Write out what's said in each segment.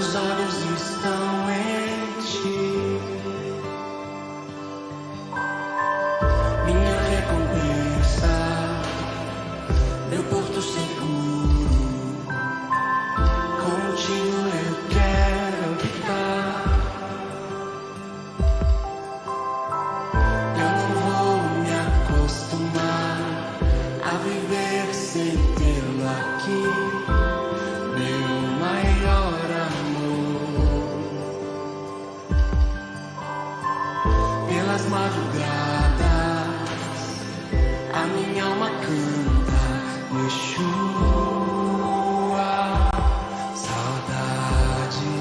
Meus olhos estão em ti, minha recompensa, meu porto seguro. Contigo eu quero ficar. Eu não vou me acostumar a viver sem tê-lo aqui. Meu maior amor, pelas madrugadas a minha alma canta Yeshua, saudade,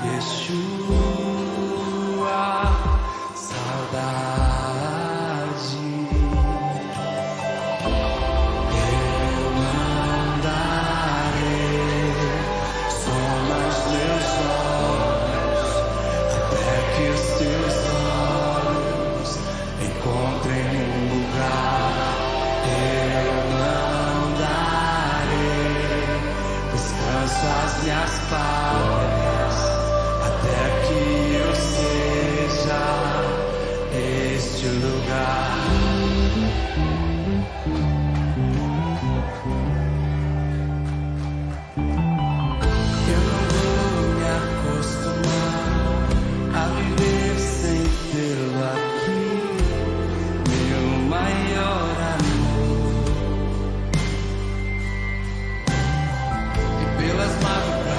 Yeshua, saudade. As minhas palmas até que eu seja este lugar. Eu não vou me acostumar a viver sem tê-lo aqui, meu maior amor. E pelas madrugadas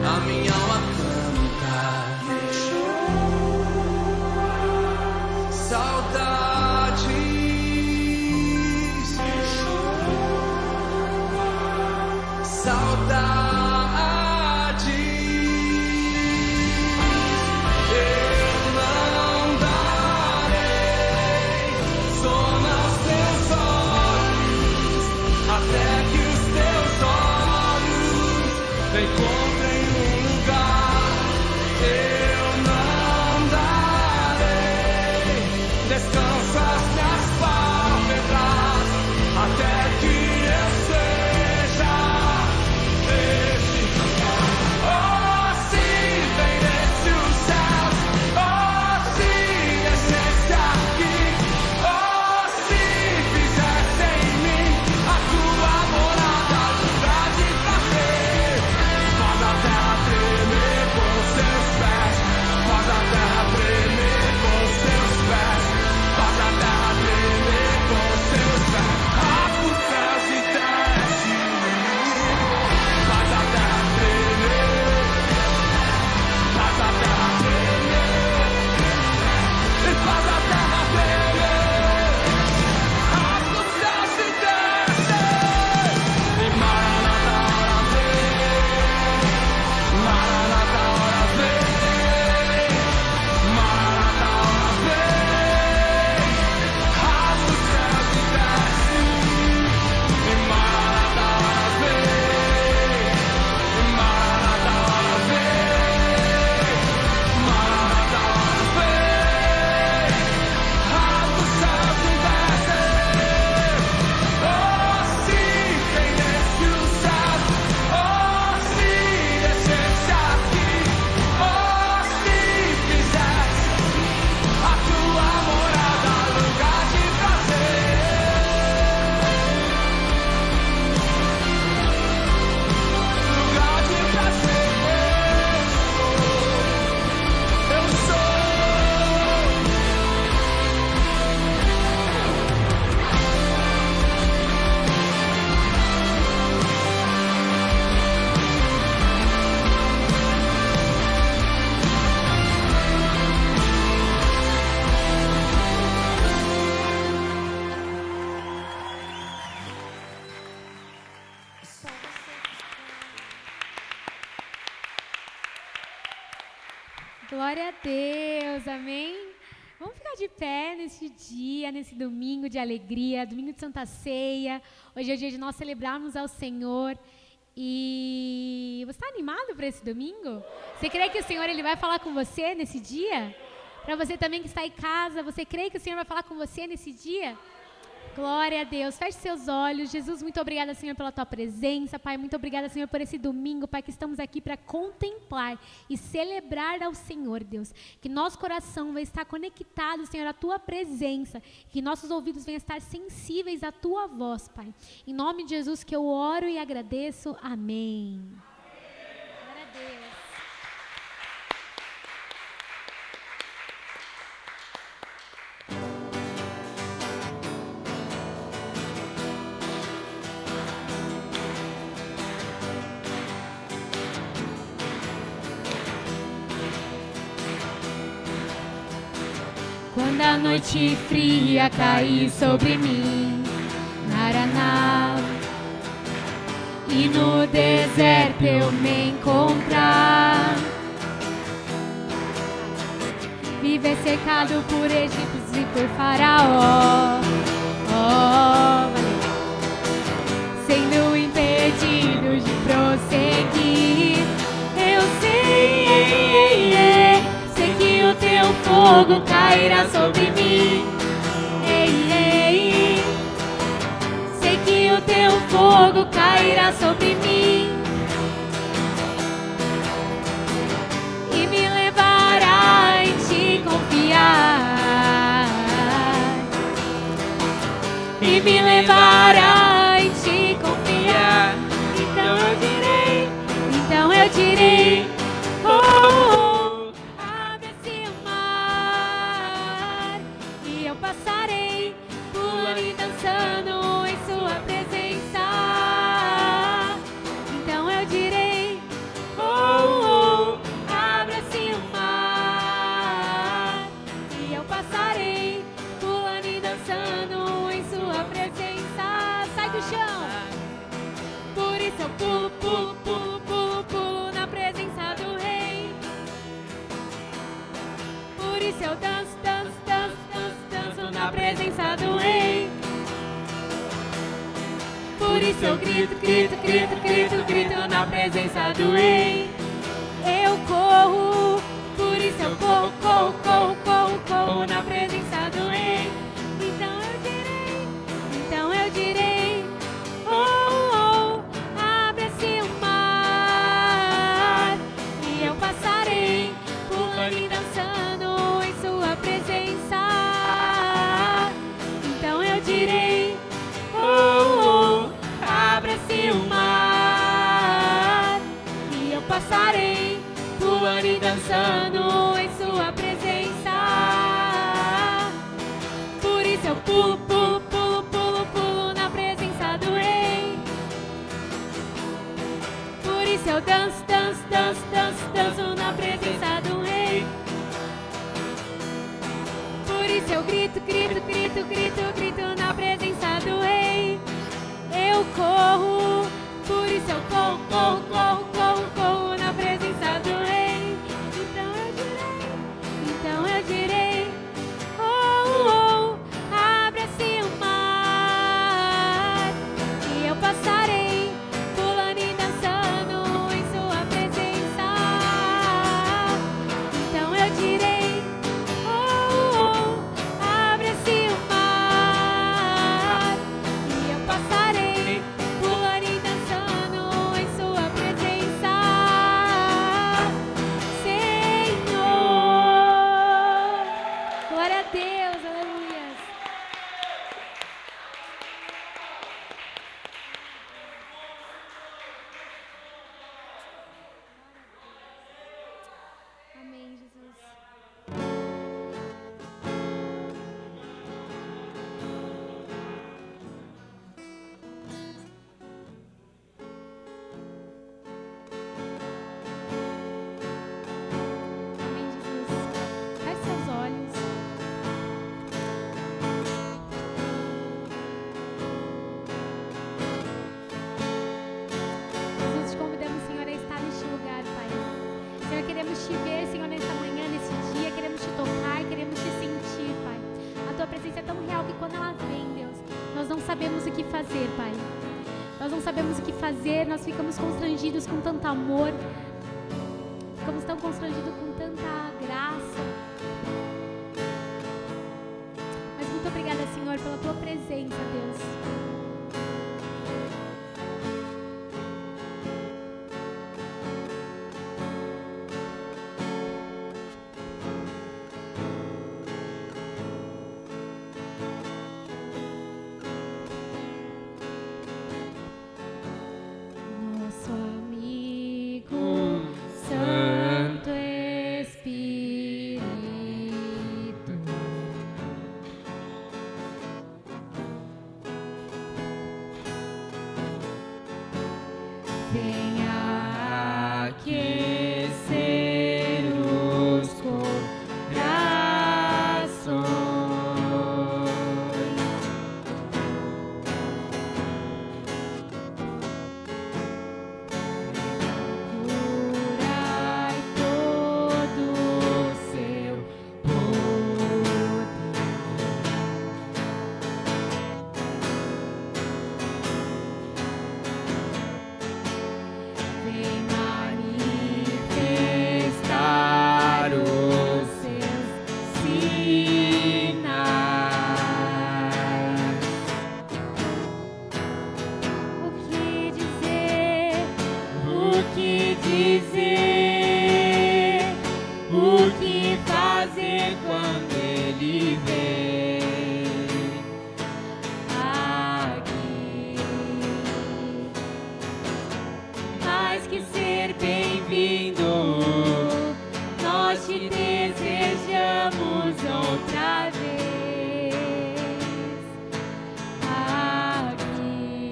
a minha alma canta saudades, saudades. Eu não darei sono aos teus olhos até que os teus olhos encontrem um lugar. Eu não darei descanso às minhas pálpebras até que eu seja este. Oh, se vem desce os céus, oh, se descesse aqui, oh, se fizesse em mim a tua morada, lugar de prazer. Faz a terra tremer com seus pés, faz a terra tremer com seus pés, faz a terra tremer com seus pés. Rasga os céus e desce, faz a terra tremer, faz a terra tremer, e faz a terra tremer. Rasga os céus e desce, e Maranata hora vem, Maranata hora vem, Maranata hora vem. Rasga os céus e desce, e Maranata hora vem, e Maranata hora vem, Maranata hora vem. Rasga os céus e desce. Oh, se vem desce os céus, oh, se descesse aqui, oh, se fizesse a tua morada lugar de prazer, lugar de prazer. Eu sou. Glória a Deus, amém? Vamos ficar de pé nesse dia, nesse domingo de alegria, domingo de Santa Ceia. Hoje é o dia de nós celebrarmos ao Senhor. E você está animado para esse domingo? Você crê que o Senhor ele vai falar com você nesse dia? Para você também que está em casa, você crê que o Senhor vai falar com você nesse dia? Glória a Deus. Feche seus olhos. Jesus, muito obrigada, Senhor, pela tua presença. Pai, muito obrigada, Senhor, por esse domingo, Pai, que estamos aqui para contemplar e celebrar ao Senhor, Deus. Que nosso coração vai estar conectado, Senhor, à tua presença. Que nossos ouvidos venham estar sensíveis à tua voz, Pai. Em nome de Jesus que eu oro e agradeço. Amém. Glória a Deus. Quando a noite fria cair sobre mim, Naraná, e no deserto eu me encontrar, viver cercado por egípcios e por faraó, sendo impedido de prosseguir, eu sei que o teu fogo cairá sobre mim. Sei que o teu fogo cairá sobre mim e me levará em te confiar. E me levará em te confiar. Então eu direi, oh, abre-se o mar e eu passarei pulando e dançando em sua presença. Então eu direi, oh, abre-se o mar e eu passarei pulando e dançando em sua presença. Sai do chão. Por isso eu pulo, pulo, pulo, pulo, pulo na presença do Rei. Por isso eu danço, danço, danço, danço, danço na presença do Rei. Por isso eu grito, grito, grito, grito, grito na presença do Rei. Eu corro, por isso eu corro, corro, corro, corro, corro na presença do Rei. Então eu direi, oh, abre-se o mar e eu passarei pulando e dançando em sua presença. Então eu direi, oh, abre-se o mar e eu passarei pulando e dançando em sua presença. Por isso eu pulo, pulo, pulo, pulo, pulo na presença do Rei. Por isso eu danço, danço, danço, danço, danço na presença do Rei. Por isso eu grito, grito, grito, grito, grito na presença do Rei. Eu corro, por isso eu corro, corro, corro, corro, corro na presença do Rei. Então eu direi, oh, abre-se o mar e eu passarei pulando e dançando em sua presença. Então eu direi, oh, abre-se o mar e eu passarei pulando e dançando em sua presença. Senhor, glória a Deus, aleluia. Amém, Jesus. Amém, Jesus. Feche seus olhos. Jesus, te convidamos, Senhor, a estar neste lugar, Pai. Senhor, queremos te ver, Senhor, nessa manhã, nesse dia. Queremos te tocar, queremos te sentir, Pai. A tua presença é tão real que quando ela vem, Deus, nós não sabemos o que fazer, Pai. Nós não sabemos o que fazer, nós ficamos constrangidos com tanto amor. Ficamos tão constrangidos com tanta graça. Mas muito obrigada, Senhor, Senhor, pela tua presença, Deus. Nosso amigo Santo Espírito, venha aquecer os corações. Curai todo o seu poder. Vem manifestar os seus sinais. O que dizer? O que dizer? O que fazer quando ele vem aqui? Mais que ser bem-vindo, nós te desejamos outra vez aqui.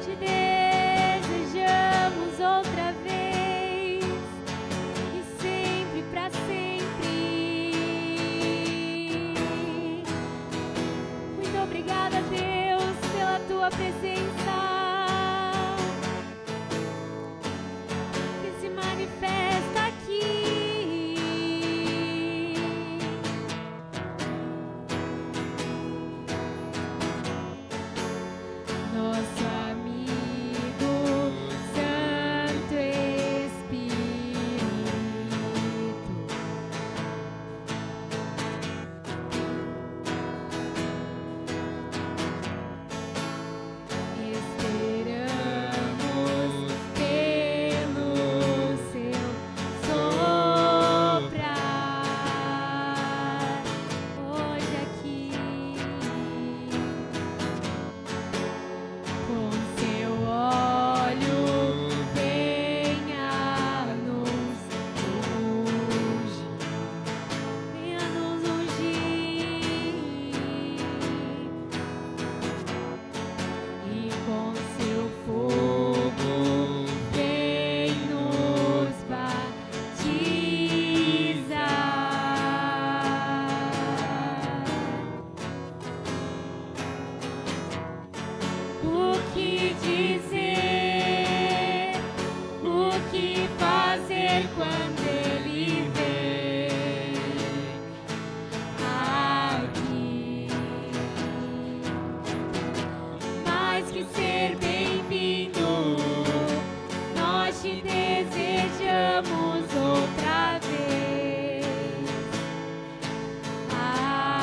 Te desejamos outra vez e sempre pra sempre. Muito obrigada, Deus, pela tua presença que se manifesta aqui. Nosso amigo Santo Espírito, esperamos pelo seu soprar hoje aqui. Com seu olho venha nos ungir, venha nos ungir, e com seu fogo vem nos batizar. O que dizer? O que fazer quando ele vem aqui? Mais que ser bem-vindo, nós te desejamos outra vez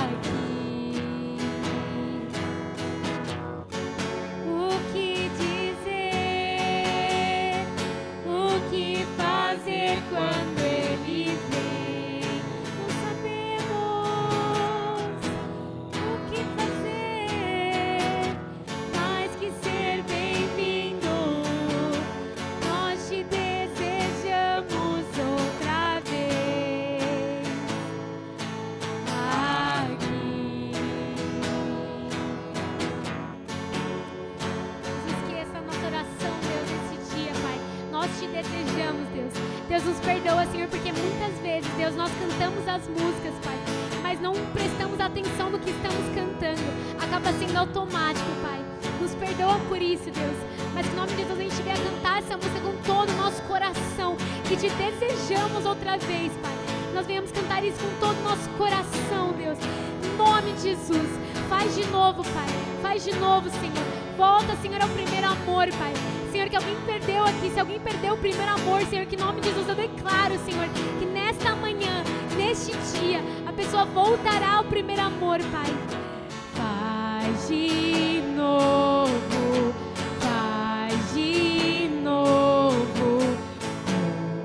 aqui. O que dizer? O que fazer quando ele vem? Não sabemos o que fazer. Mais que ser bem-vindo, nós te desejamos outra vez aqui. Não esqueça a nossa oração, Deus, nesse dia, Pai. Nós te desejamos, Deus. Deus, nos perdoa, Senhor, porque muitas vezes, Deus, nós cantamos as músicas, Pai, mas não prestamos atenção no que estamos cantando. Acaba sendo automático, Pai. Nos perdoa por isso, Deus. Mas em nome de Jesus a gente venha cantar essa música com todo o nosso coração, que te desejamos outra vez, Pai. Nós venhamos cantar isso com todo o nosso coração, Deus. Em nome de Jesus. Faz de novo, Pai. Faz de novo, Senhor. Volta, Senhor, ao primeiro amor, Pai. Senhor, que alguém perdeu aqui. Se alguém perdeu o primeiro amor, Senhor, que em nome de Jesus eu declaro, Senhor, que nesta manhã, neste dia a pessoa voltará ao primeiro amor, Pai. Faz de novo, faz de novo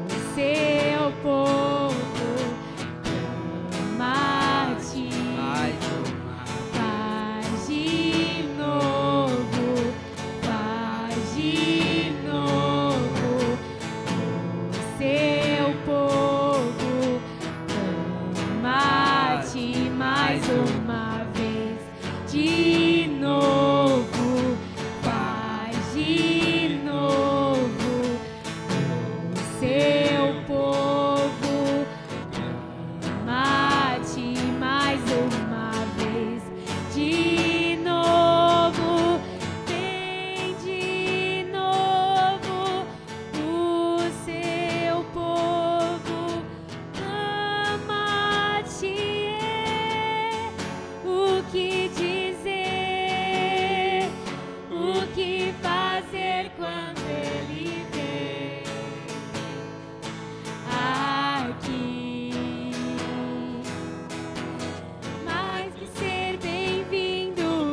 o seu povo ama-te. Faz de novo, faz de novo o seu povo ama-te mais uma vez. De novo, faz de novo o seu povo ama-te mais uma vez. De novo, vem de novo o seu povo ama-te. O que dizer, o que fazer quando ele vem aqui? Mais que ser bem-vindo,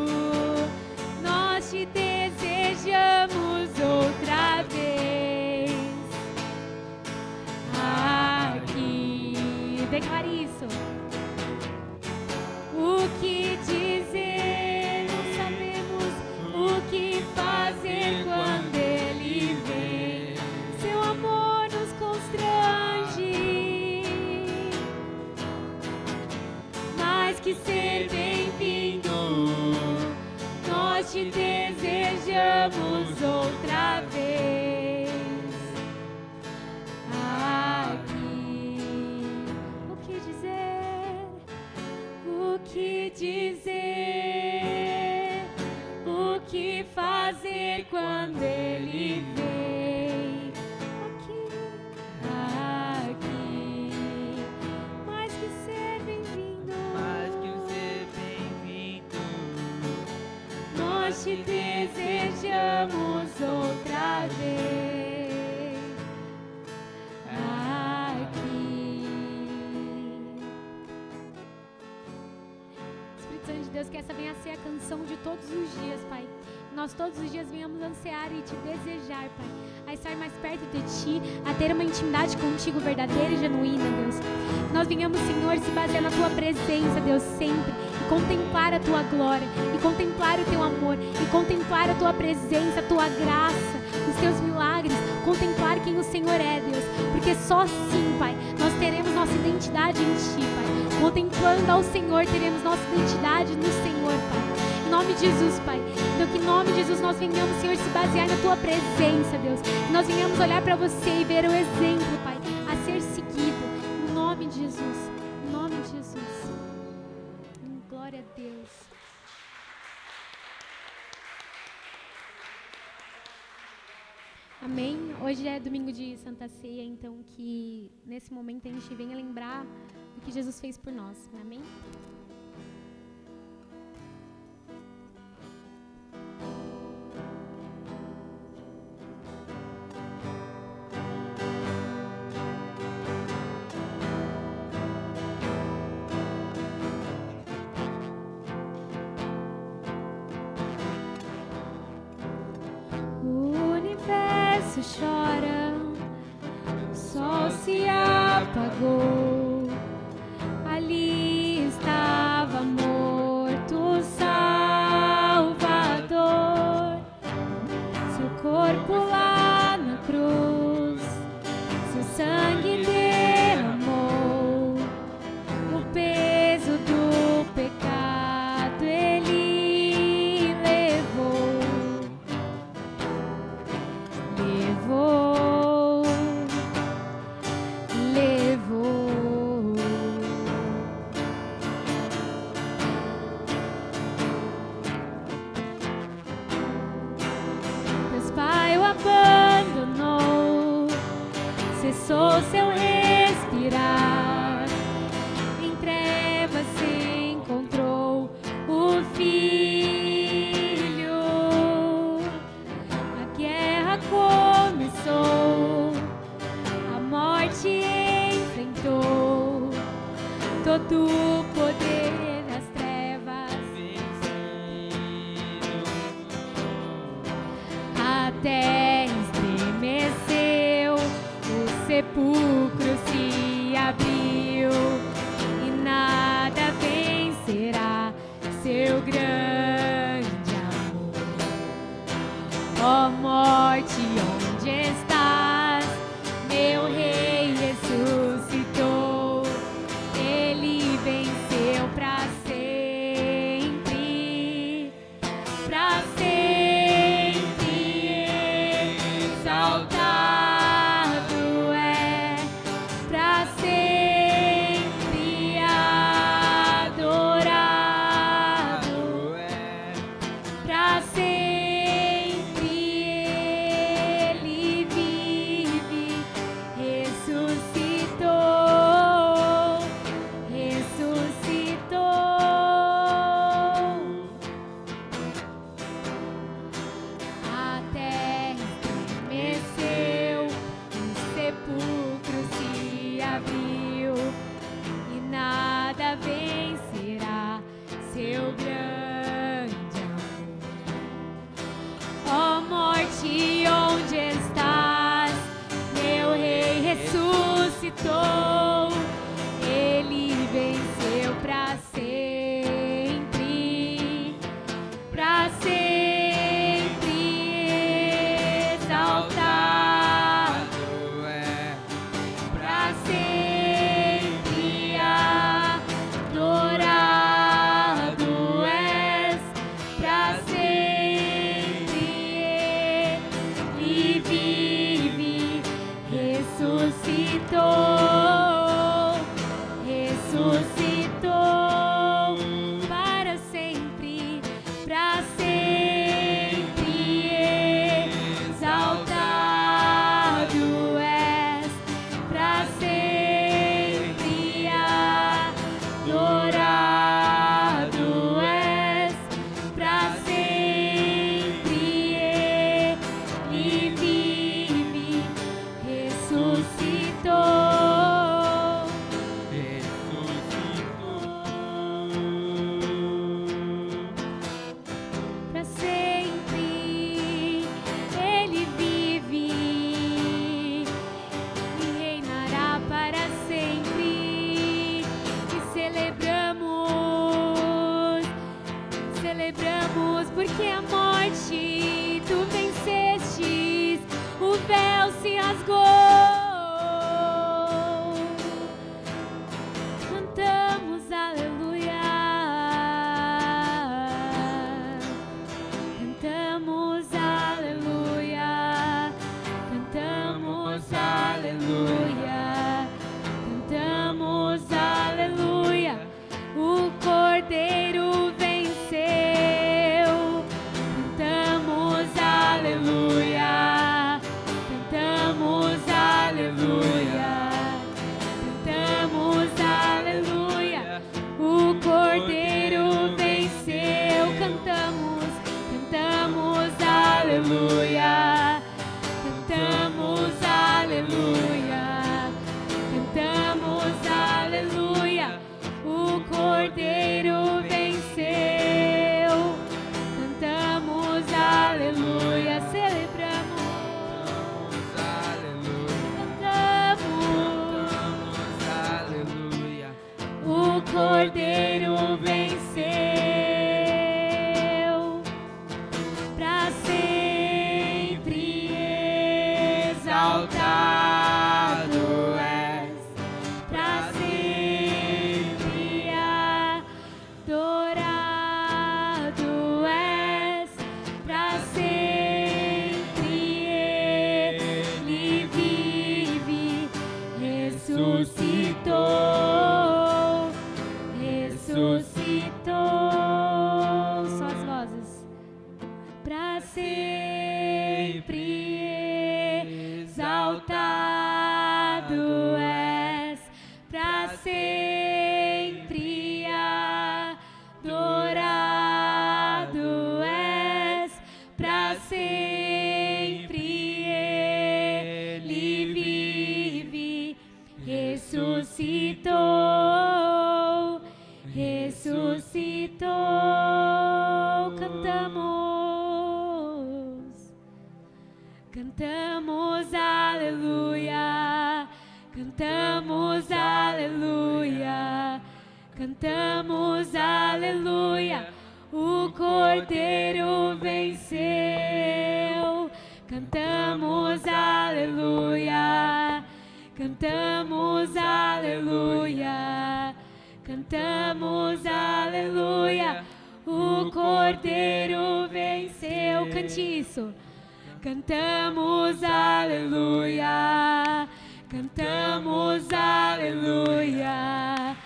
nós te desejamos outra vez aqui. Declare isso. O que dizer, não sabemos o que fazer quando ele vem. Seu amor nos constrange. Mais que ser bem-vindo, nós te desejamos outra vez aqui. O que dizer? O que dizer? O que fazer quando ele vem aqui? Mais que ser bem-vindo, nós te desejamos outra vez aqui. Espírito Santo de Deus, que essa venha a ser a canção de todos os dias, Pai. Nós todos os dias venhamos ansiar e te desejar, Pai, a estar mais perto de Ti, a ter uma intimidade contigo verdadeira e genuína, Deus. Nós venhamos, Senhor, se basear na Tua presença, Deus, sempre, e contemplar a Tua glória, e contemplar o Teu amor, e contemplar a Tua presença, a Tua graça, os Teus milagres, contemplar quem o Senhor é, Deus, porque só assim, Pai, nós teremos nossa identidade em Ti, Pai. Contemplando ao Senhor, teremos nossa identidade no Senhor, Pai. Em nome de Jesus, Pai. Então, que em nome de Jesus nós venhamos, Senhor, se basear na Tua presença, Deus. Que nós venhamos olhar para Você e ver o exemplo, Pai, a ser seguido. Em nome de Jesus. Em nome de Jesus. Glória a Deus. Amém? Hoje é domingo de Santa Ceia, então que nesse momento a gente venha lembrar do que Jesus fez por nós. Amém? Chora, o sol se apagou, ali estava morto o Salvador, seu corpo lá na cruz, seu sangue derramou, o peso do pecado ele levou. Deus Pai o abandonou, cessou seu respirar, em trevas se encontrou o Filho, a guerra começou, a morte enfrentou, terra estremeceu, o sepulcro se abriu e nada vencerá seu grande amor. Ó morte, onde estás? Meu rei ressuscitou, ele venceu para sempre, para sempre exaltado é, para sempre adorado é, para sempre ele vive, ressuscitou, ressuscitou. A terra estremeceu, o sepulcro se abriu e nada vencerá seu grande amor. Ó morte, onde estás? Meu rei ressuscitou, ele venceu para sempre, para sempre exaltado é, para sempre adorado és, para sempre ele vive, ressuscitou, ressuscitou para sempre, para sempre exaltado és, para sempre adorado és, para sempre ele vive, ressuscitou. Para sempre ele vive e reinará para sempre. E celebramos porque a morte tu vencestes, o véu se rasgou. Cantamos aleluia, cantamos aleluia, cantamos aleluia, cantamos aleluia. O Cordeiro venceu, cantamos aleluia, cantamos aleluia, cantamos aleluia. O Cordeiro venceu, cantamos aleluia, cantamos aleluia, cantamos aleluia. O Cordeiro venceu, cantamos aleluia, celebramos, cantamos aleluia. O Cordeiro venceu, para sempre exaltado és, para sempre adorado és, para sempre ele vive, ressuscitou, ressuscitou. Só as vozes. Para sempre exaltado és, para sempre adorado és, para sempre ele vive, ressuscitou, ressuscitou. Cantamos Cantamos aleluia, cantamos aleluia, cantamos aleluia, o Cordeiro venceu. Cantamos aleluia, cantamos aleluia, cantamos aleluia, o Cordeiro venceu. Cante isso. Cantamos aleluia, cantamos aleluia,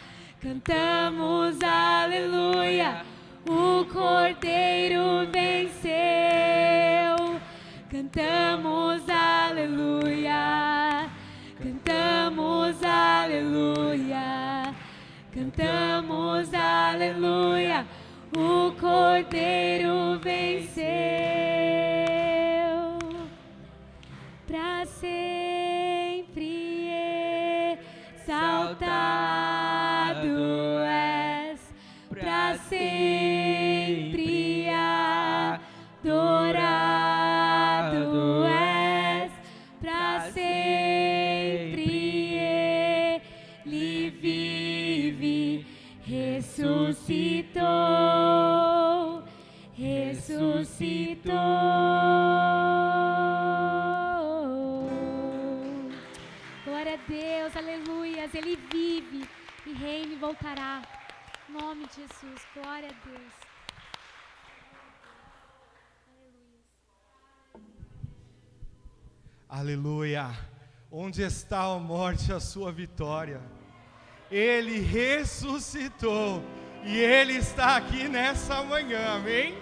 cantamos aleluia, o Cordeiro venceu. Cantamos aleluia, cantamos aleluia, cantamos aleluia, o Cordeiro venceu. Para sempre exaltado és, para sempre adorado és, para sempre Ele vive, ressuscitou, ressuscitou. Glória a Deus, aleluias, Ele vive e reina e voltará. Em nome de Jesus, glória a Deus. Aleluia. Onde está a morte, a sua vitória? Ele ressuscitou e Ele está aqui nessa manhã, amém?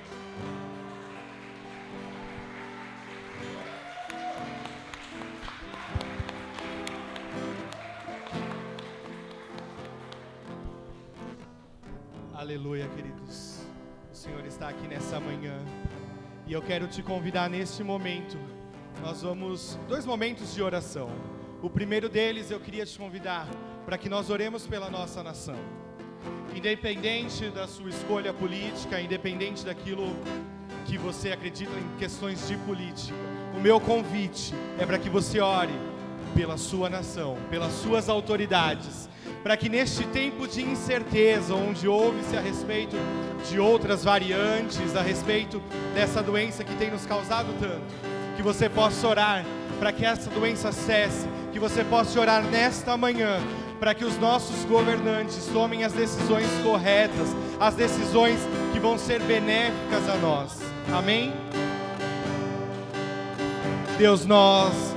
Aleluia, queridos. O Senhor está aqui nessa manhã e eu quero te convidar neste momento. Nós vamos 2 momentos de oração. O primeiro deles eu queria te convidar para que nós oremos pela nossa nação. Independente da sua escolha política, independente daquilo que você acredita em questões de política, o meu convite é para que você ore pela sua nação, pelas suas autoridades, para que neste tempo de incerteza, onde ouve-se a respeito de outras variantes, a respeito dessa doença que tem nos causado tanto, que você possa orar para que essa doença cesse, que você possa orar nesta manhã, para que os nossos governantes tomem as decisões corretas, as decisões que vão ser benéficas a nós. Amém? Deus, nós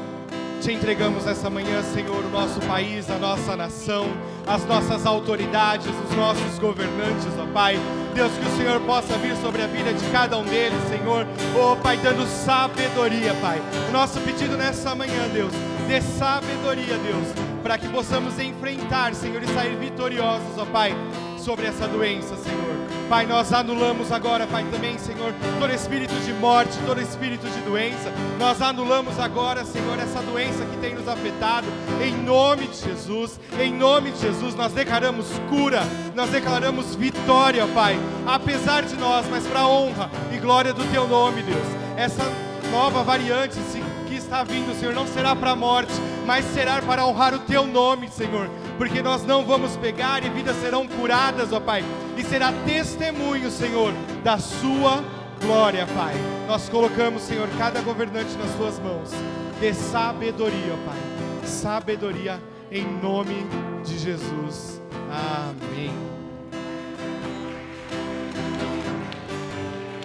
te entregamos nessa manhã, Senhor, o nosso país, a nossa nação, as nossas autoridades, os nossos governantes, ó Pai. Deus, que o Senhor possa vir sobre a vida de cada um deles, Senhor. Ó Pai, dando sabedoria, Pai. O nosso pedido nessa manhã, Deus, dê sabedoria, Deus, para que possamos enfrentar, Senhor, e sair vitoriosos, ó Pai, sobre essa doença, Senhor. Pai, nós anulamos agora, Pai, também, Senhor, todo espírito de morte, todo espírito de doença. Nós anulamos agora, Senhor, essa doença que tem nos afetado, em nome de Jesus. Em nome de Jesus, nós declaramos cura, nós declaramos vitória, Pai, apesar de nós, mas para a honra e glória do Teu nome, Deus. Essa nova variante que está vindo, Senhor, não será para a morte, mas será para honrar o Teu nome, Senhor, porque nós não vamos pegar e vidas serão curadas, ó Pai, e será testemunho, Senhor, da Sua glória, Pai. Nós colocamos, Senhor, cada governante nas Tuas mãos. Dê sabedoria, ó Pai, sabedoria em nome de Jesus. Amém.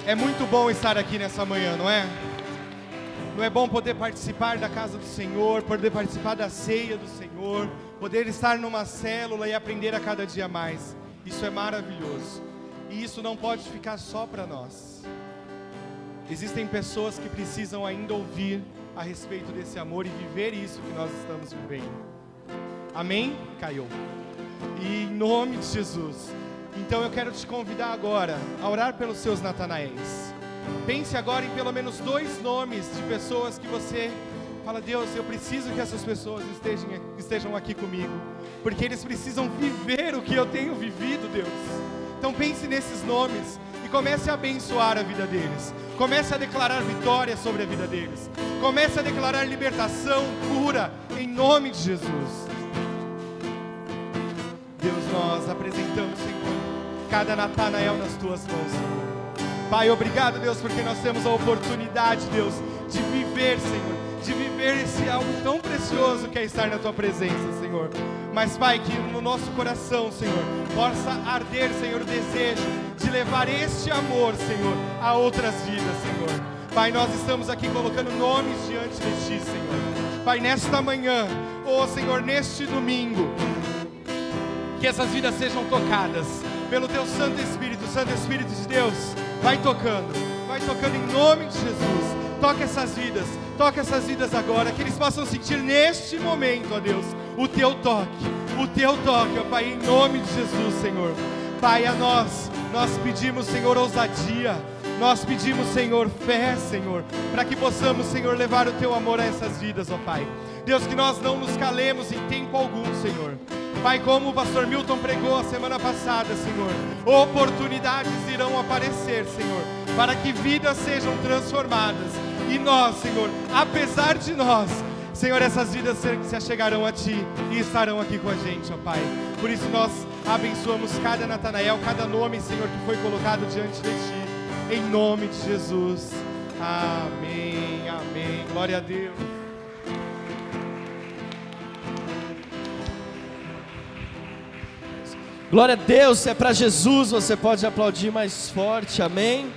É muito bom estar aqui nessa manhã, não é? Não é bom poder participar da casa do Senhor, poder participar da ceia do Senhor, poder estar numa célula e aprender a cada dia mais. Isso é maravilhoso. E isso não pode ficar só para nós. Existem pessoas que precisam ainda ouvir a respeito desse amor e viver isso que nós estamos vivendo. Amém? Caiu. E em nome de Jesus. Então eu quero te convidar agora a orar pelos seus Natanaéis. Pense agora em pelo menos 2 nomes de pessoas que você fala: Deus, eu preciso que essas pessoas estejam aqui comigo, porque eles precisam viver o que eu tenho vivido, Deus. Então pense nesses nomes e comece a abençoar a vida deles. Comece a declarar vitória sobre a vida deles. Comece a declarar libertação, cura, em nome de Jesus. Deus, nós apresentamos, Senhor, cada Natanael nas Tuas mãos, Senhor. Pai, obrigado, Deus, porque nós temos a oportunidade, Deus, de viver, Senhor, de viver esse algo tão precioso que é estar na Tua presença, Senhor. Mas, Pai, que no nosso coração, Senhor, possa arder, Senhor, o desejo de levar este amor, Senhor, a outras vidas, Senhor. Pai, nós estamos aqui colocando nomes diante de Ti, Senhor. Pai, nesta manhã, Senhor, neste domingo, que essas vidas sejam tocadas pelo Teu Santo Espírito de Deus. Vai tocando em nome de Jesus. Toca essas vidas agora, que eles possam sentir neste momento, ó Deus, o Teu toque, ó Pai, em nome de Jesus, Senhor. Pai, a nós pedimos, Senhor, ousadia, nós pedimos, Senhor, fé, Senhor, para que possamos, Senhor, levar o Teu amor a essas vidas, ó Pai. Deus, que nós não nos calemos em tempo algum, Senhor. Pai, como o pastor Milton pregou a semana passada, Senhor, oportunidades irão aparecer, Senhor, para que vidas sejam transformadas. E nós, Senhor, apesar de nós, Senhor, essas vidas se achegarão a Ti e estarão aqui com a gente, ó Pai. Por isso nós abençoamos cada Natanael, cada nome, Senhor, que foi colocado diante de Ti, em nome de Jesus. Amém, amém. Glória a Deus. Glória a Deus, se é para Jesus, você pode aplaudir mais forte, amém?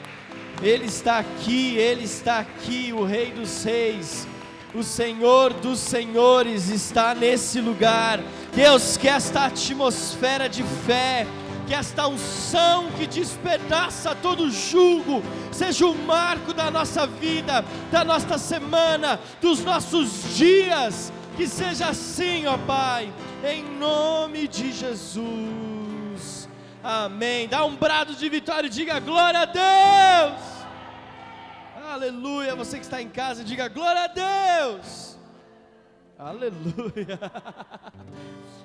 Ele está aqui, o Rei dos Reis, o Senhor dos Senhores está nesse lugar. Deus, que esta atmosfera de fé, que esta unção que despedaça todo jugo, seja o marco da nossa vida, da nossa semana, dos nossos dias, que seja assim, ó Pai, em nome de Jesus, amém. Dá um brado de vitória e diga glória a Deus, aleluia. Você que está em casa, diga glória a Deus, aleluia.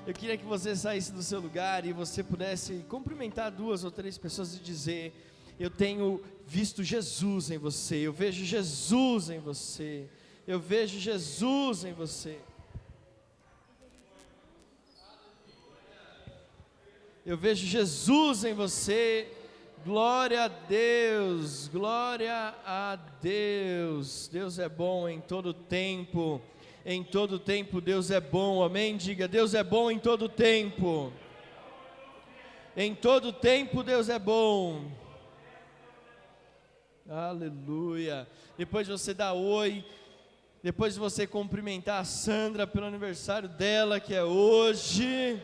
Eu queria que você saísse do seu lugar e você pudesse cumprimentar 2 ou 3 pessoas e dizer: eu tenho visto Jesus em você, eu vejo Jesus em você, eu vejo Jesus em você. Eu vejo Jesus em você. Glória a Deus, glória a Deus. Deus é bom em todo tempo. Em todo tempo Deus é bom, amém? Diga: Deus é bom em todo tempo. Em todo tempo Deus é bom. Aleluia. Depois de você dar oi, depois de você cumprimentar a Sandra pelo aniversário dela, que é hoje,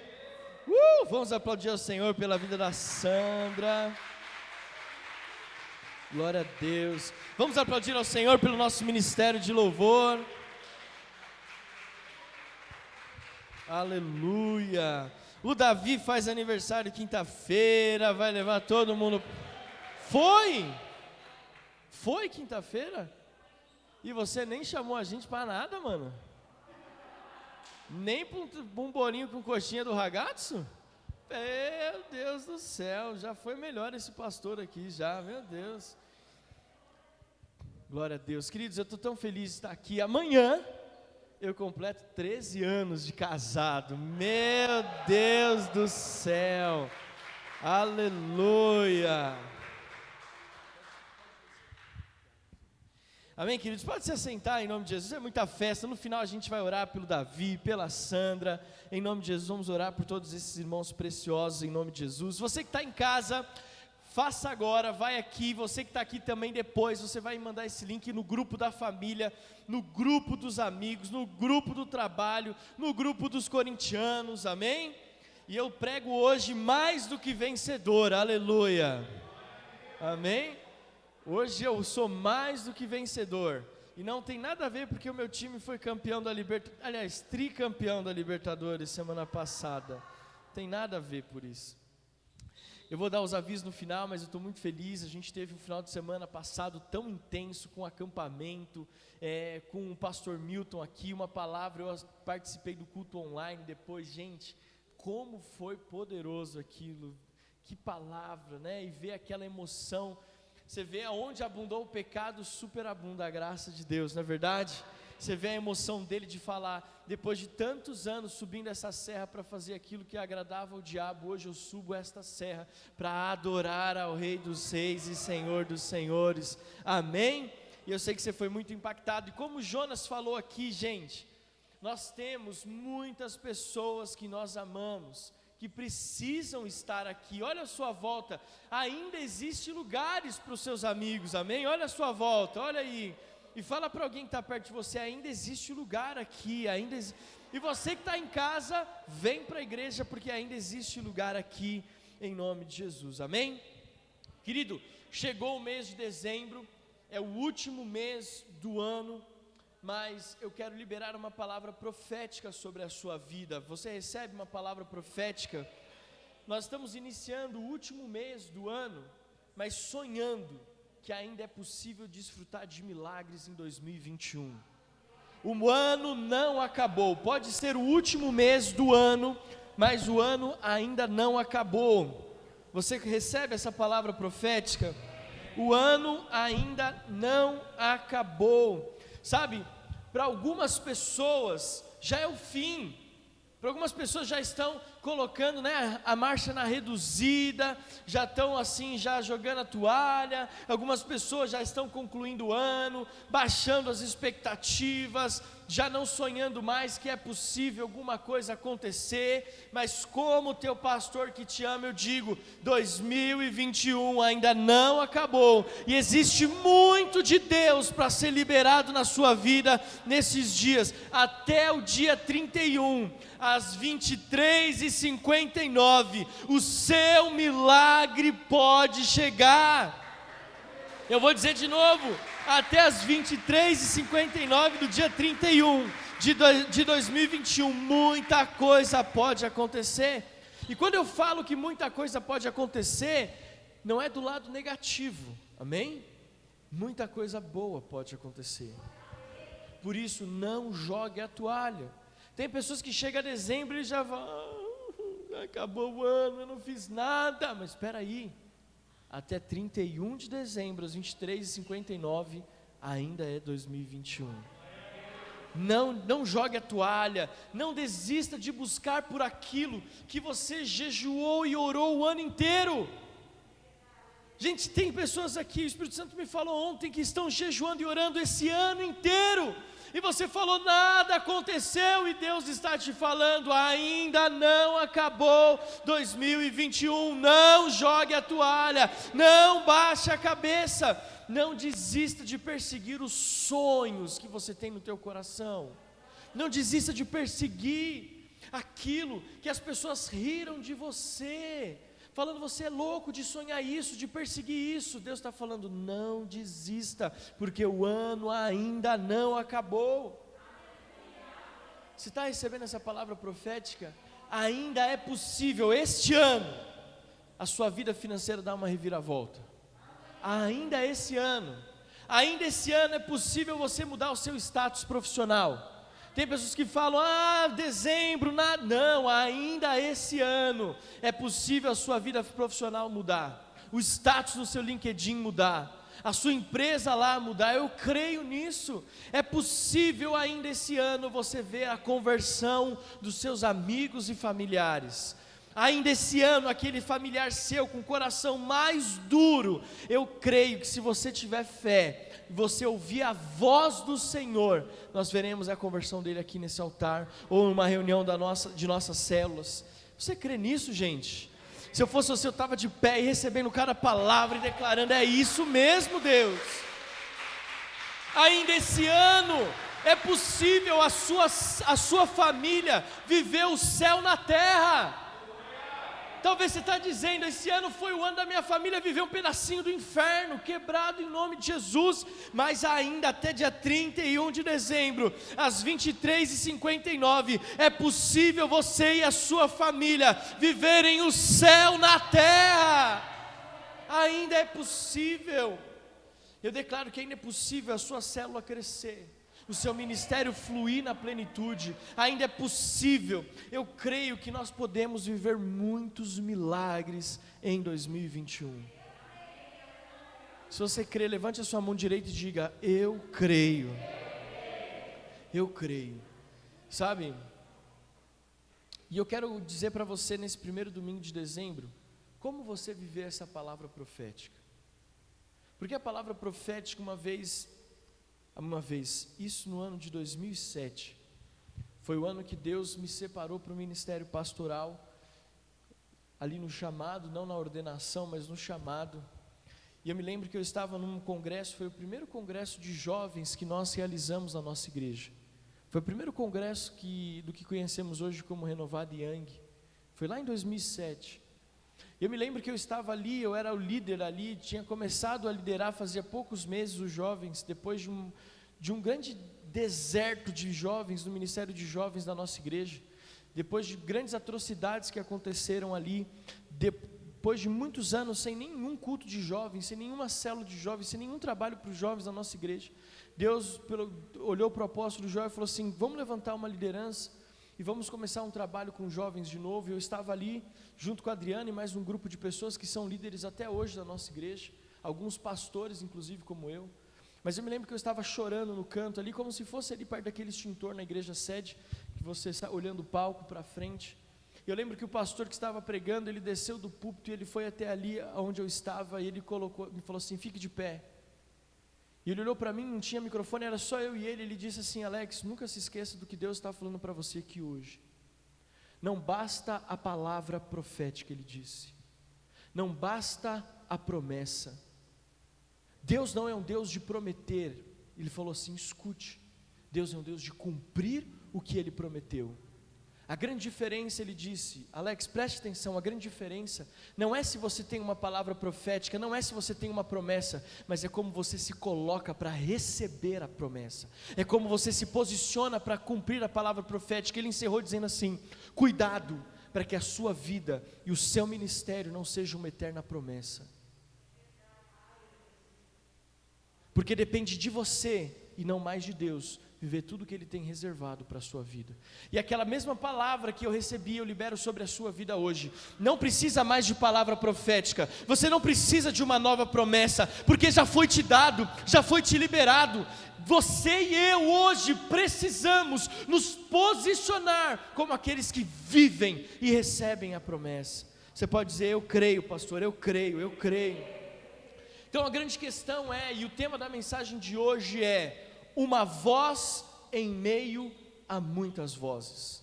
vamos aplaudir ao Senhor pela vida da Sandra. Glória a Deus. Vamos aplaudir ao Senhor pelo nosso ministério de louvor. Aleluia. O Davi faz aniversário quinta-feira, vai levar todo mundo. Foi quinta-feira? E você nem chamou a gente para nada, mano? Nem para um bolinho com coxinha do ragazzo? Meu Deus do céu, já foi melhor esse pastor aqui já, meu Deus. Glória a Deus. Queridos, eu estou tão feliz de estar aqui. Amanhã eu completo 13 anos de casado. Meu Deus do céu. Aleluia. Amém, queridos? Pode se assentar em nome de Jesus. É muita festa. No final a gente vai orar pelo Davi, pela Sandra. Em nome de Jesus, vamos orar por todos esses irmãos preciosos, em nome de Jesus. Você que está em casa, faça agora, vai aqui. Você que está aqui também depois, você vai mandar esse link no grupo da família, no grupo dos amigos, no grupo do trabalho, no grupo dos corintianos, amém? E eu prego hoje mais do que vencedor, aleluia, amém? Hoje eu sou mais do que vencedor, e não tem nada a ver porque o meu time foi campeão da Libertadores, aliás, tricampeão da Libertadores semana passada, tem nada a ver por isso. Eu vou dar os avisos no final, mas eu estou muito feliz. A gente teve um final de semana passado tão intenso, com acampamento, com o pastor Milton aqui, uma palavra. Eu participei do culto online depois. Gente, como foi poderoso aquilo Que palavra, né? E ver aquela emoção. Você vê aonde abundou o pecado, superabunda a graça de Deus, não é verdade? Você vê a emoção dele de falar, depois de tantos anos subindo essa serra para fazer aquilo que agradava ao diabo, hoje eu subo esta serra para adorar ao Rei dos Reis e Senhor dos Senhores, amém? E eu sei que você foi muito impactado, e como Jonas falou aqui, gente, nós temos muitas pessoas que nós amamos, que precisam estar aqui. Olha a sua volta, ainda existem lugares para os seus amigos, amém? Olha a sua volta, olha aí, e fala para alguém que está perto de você, ainda existe lugar aqui, e você que está em casa, vem para a igreja, porque ainda existe lugar aqui, em nome de Jesus, amém? Querido, chegou o mês de dezembro, é o último mês do ano, mas eu quero liberar uma palavra profética sobre a sua vida. Você recebe uma palavra profética? Nós estamos iniciando o último mês do ano, mas sonhando que ainda é possível desfrutar de milagres em 2021. O ano não acabou, pode ser o último mês do ano, mas o ano ainda não acabou. Você recebe essa palavra profética? O ano ainda não acabou. Sabe, para algumas pessoas já é o fim, para algumas pessoas já estão colocando, né, a marcha na reduzida, já estão assim, já jogando a toalha, algumas pessoas já estão concluindo o ano, baixando as expectativas, já não sonhando mais que é possível alguma coisa acontecer, mas como teu pastor que te ama, eu digo, 2021 ainda não acabou, e existe muito de Deus para ser liberado na sua vida nesses dias, até o dia 31, às 23h59, o seu milagre pode chegar. Eu vou dizer de novo, até as 23h59 do dia 31 de 2021, muita coisa pode acontecer. E quando eu falo que muita coisa pode acontecer, não é do lado negativo, amém? Muita coisa boa pode acontecer. Por isso, não jogue a toalha. Tem pessoas que chegam a dezembro e já vão, acabou o ano, eu não fiz nada, mas espera aí. Até 31 de dezembro, às 23h59, ainda é 2021. Não jogue a toalha, não desista de buscar por aquilo que você jejuou e orou o ano inteiro. Gente, tem pessoas aqui, o Espírito Santo me falou ontem, que estão jejuando e orando esse ano inteiro, e você falou, nada aconteceu, e Deus está te falando, ainda não acabou 2021, não jogue a toalha, não baixe a cabeça, não desista de perseguir os sonhos que você tem no teu coração, não desista de perseguir aquilo que as pessoas riram de você, falando, você é louco de sonhar isso, de perseguir isso. Deus está falando, não desista, porque o ano ainda não acabou. Você está recebendo essa palavra profética? Ainda é possível, este ano, a sua vida financeira dar uma reviravolta. Ainda esse ano é possível você mudar o seu status profissional. Tem pessoas que falam, dezembro, nada. Não, ainda esse ano é possível a sua vida profissional mudar, o status no seu LinkedIn mudar, a sua empresa lá mudar. Eu creio nisso. É possível ainda esse ano você ver a conversão dos seus amigos e familiares. Ainda esse ano, aquele familiar seu com o coração mais duro, eu creio que se você tiver fé, você ouvir a voz do Senhor, nós veremos a conversão dele aqui nesse altar, ou numa reunião de nossas células. Você crê nisso, gente? Se eu fosse você, eu estava de pé e recebendo cada palavra e declarando, é isso mesmo, Deus. Ainda esse ano, é possível a sua família viver o céu na terra. Talvez você está dizendo, esse ano foi o ano da minha família viver um pedacinho do inferno, quebrado em nome de Jesus, mas ainda até dia 31 de dezembro, às 23h59, é possível você e a sua família viverem o céu na terra. Ainda é possível. Eu declaro que ainda é possível a sua célula crescer, o seu ministério fluir na plenitude, ainda é possível. Eu creio que nós podemos viver muitos milagres em 2021. Se você crê, levante a sua mão direita e diga: eu creio. Eu creio. Sabe? E eu quero dizer para você nesse primeiro domingo de dezembro, como você viver essa palavra profética. Porque a palavra profética uma vez, isso no ano de 2007, foi o ano que Deus me separou para o ministério pastoral, ali no chamado, não na ordenação, mas no chamado. E eu me lembro que eu estava num congresso, foi o primeiro congresso de jovens que nós realizamos na nossa igreja. Foi o primeiro congresso do que conhecemos hoje como Renovado Young. Foi lá em 2007. Eu me lembro que eu estava ali, eu era o líder ali, tinha começado a liderar fazia poucos meses os jovens, depois de um grande deserto de jovens, no ministério de jovens da nossa igreja, depois de grandes atrocidades que aconteceram ali, depois de muitos anos sem nenhum culto de jovens, sem nenhuma célula de jovens, sem nenhum trabalho para os jovens da nossa igreja. Deus olhou para o apóstolo Joel e falou assim: vamos levantar uma liderança e vamos começar um trabalho com jovens de novo. Eu estava ali junto com a Adriana e mais um grupo de pessoas que são líderes até hoje da nossa igreja, alguns pastores inclusive como eu. Mas eu me lembro que eu estava chorando no canto ali, como se fosse ali perto daquele extintor na igreja sede, que você está olhando o palco para frente. Eu lembro que o pastor que estava pregando, ele desceu do púlpito e ele foi até ali onde eu estava e ele me falou assim: fique de pé. E ele olhou para mim, não tinha microfone, era só eu e ele disse assim: Alex, nunca se esqueça do que Deus está falando para você aqui hoje. Não basta a palavra profética, ele disse. Não basta a promessa. Deus não é um Deus de prometer. Ele falou assim: escute, Deus é um Deus de cumprir o que Ele prometeu. A grande diferença, ele disse, Alex, preste atenção, a grande diferença não é se você tem uma palavra profética, não é se você tem uma promessa, mas é como você se coloca para receber a promessa, é como você se posiciona para cumprir a palavra profética. Ele encerrou dizendo assim: cuidado para que a sua vida e o seu ministério não sejam uma eterna promessa, porque depende de você e não mais de Deus viver tudo que Ele tem reservado para a sua vida. E aquela mesma palavra que eu recebi, eu libero sobre a sua vida hoje. Não precisa mais de palavra profética, você não precisa de uma nova promessa, porque já foi te dado, já foi te liberado. Você e eu hoje precisamos nos posicionar como aqueles que vivem e recebem a promessa. Você pode dizer: eu creio, pastor, eu creio, eu creio. Então a grande questão é, e o tema da mensagem de hoje é: uma voz em meio a muitas vozes.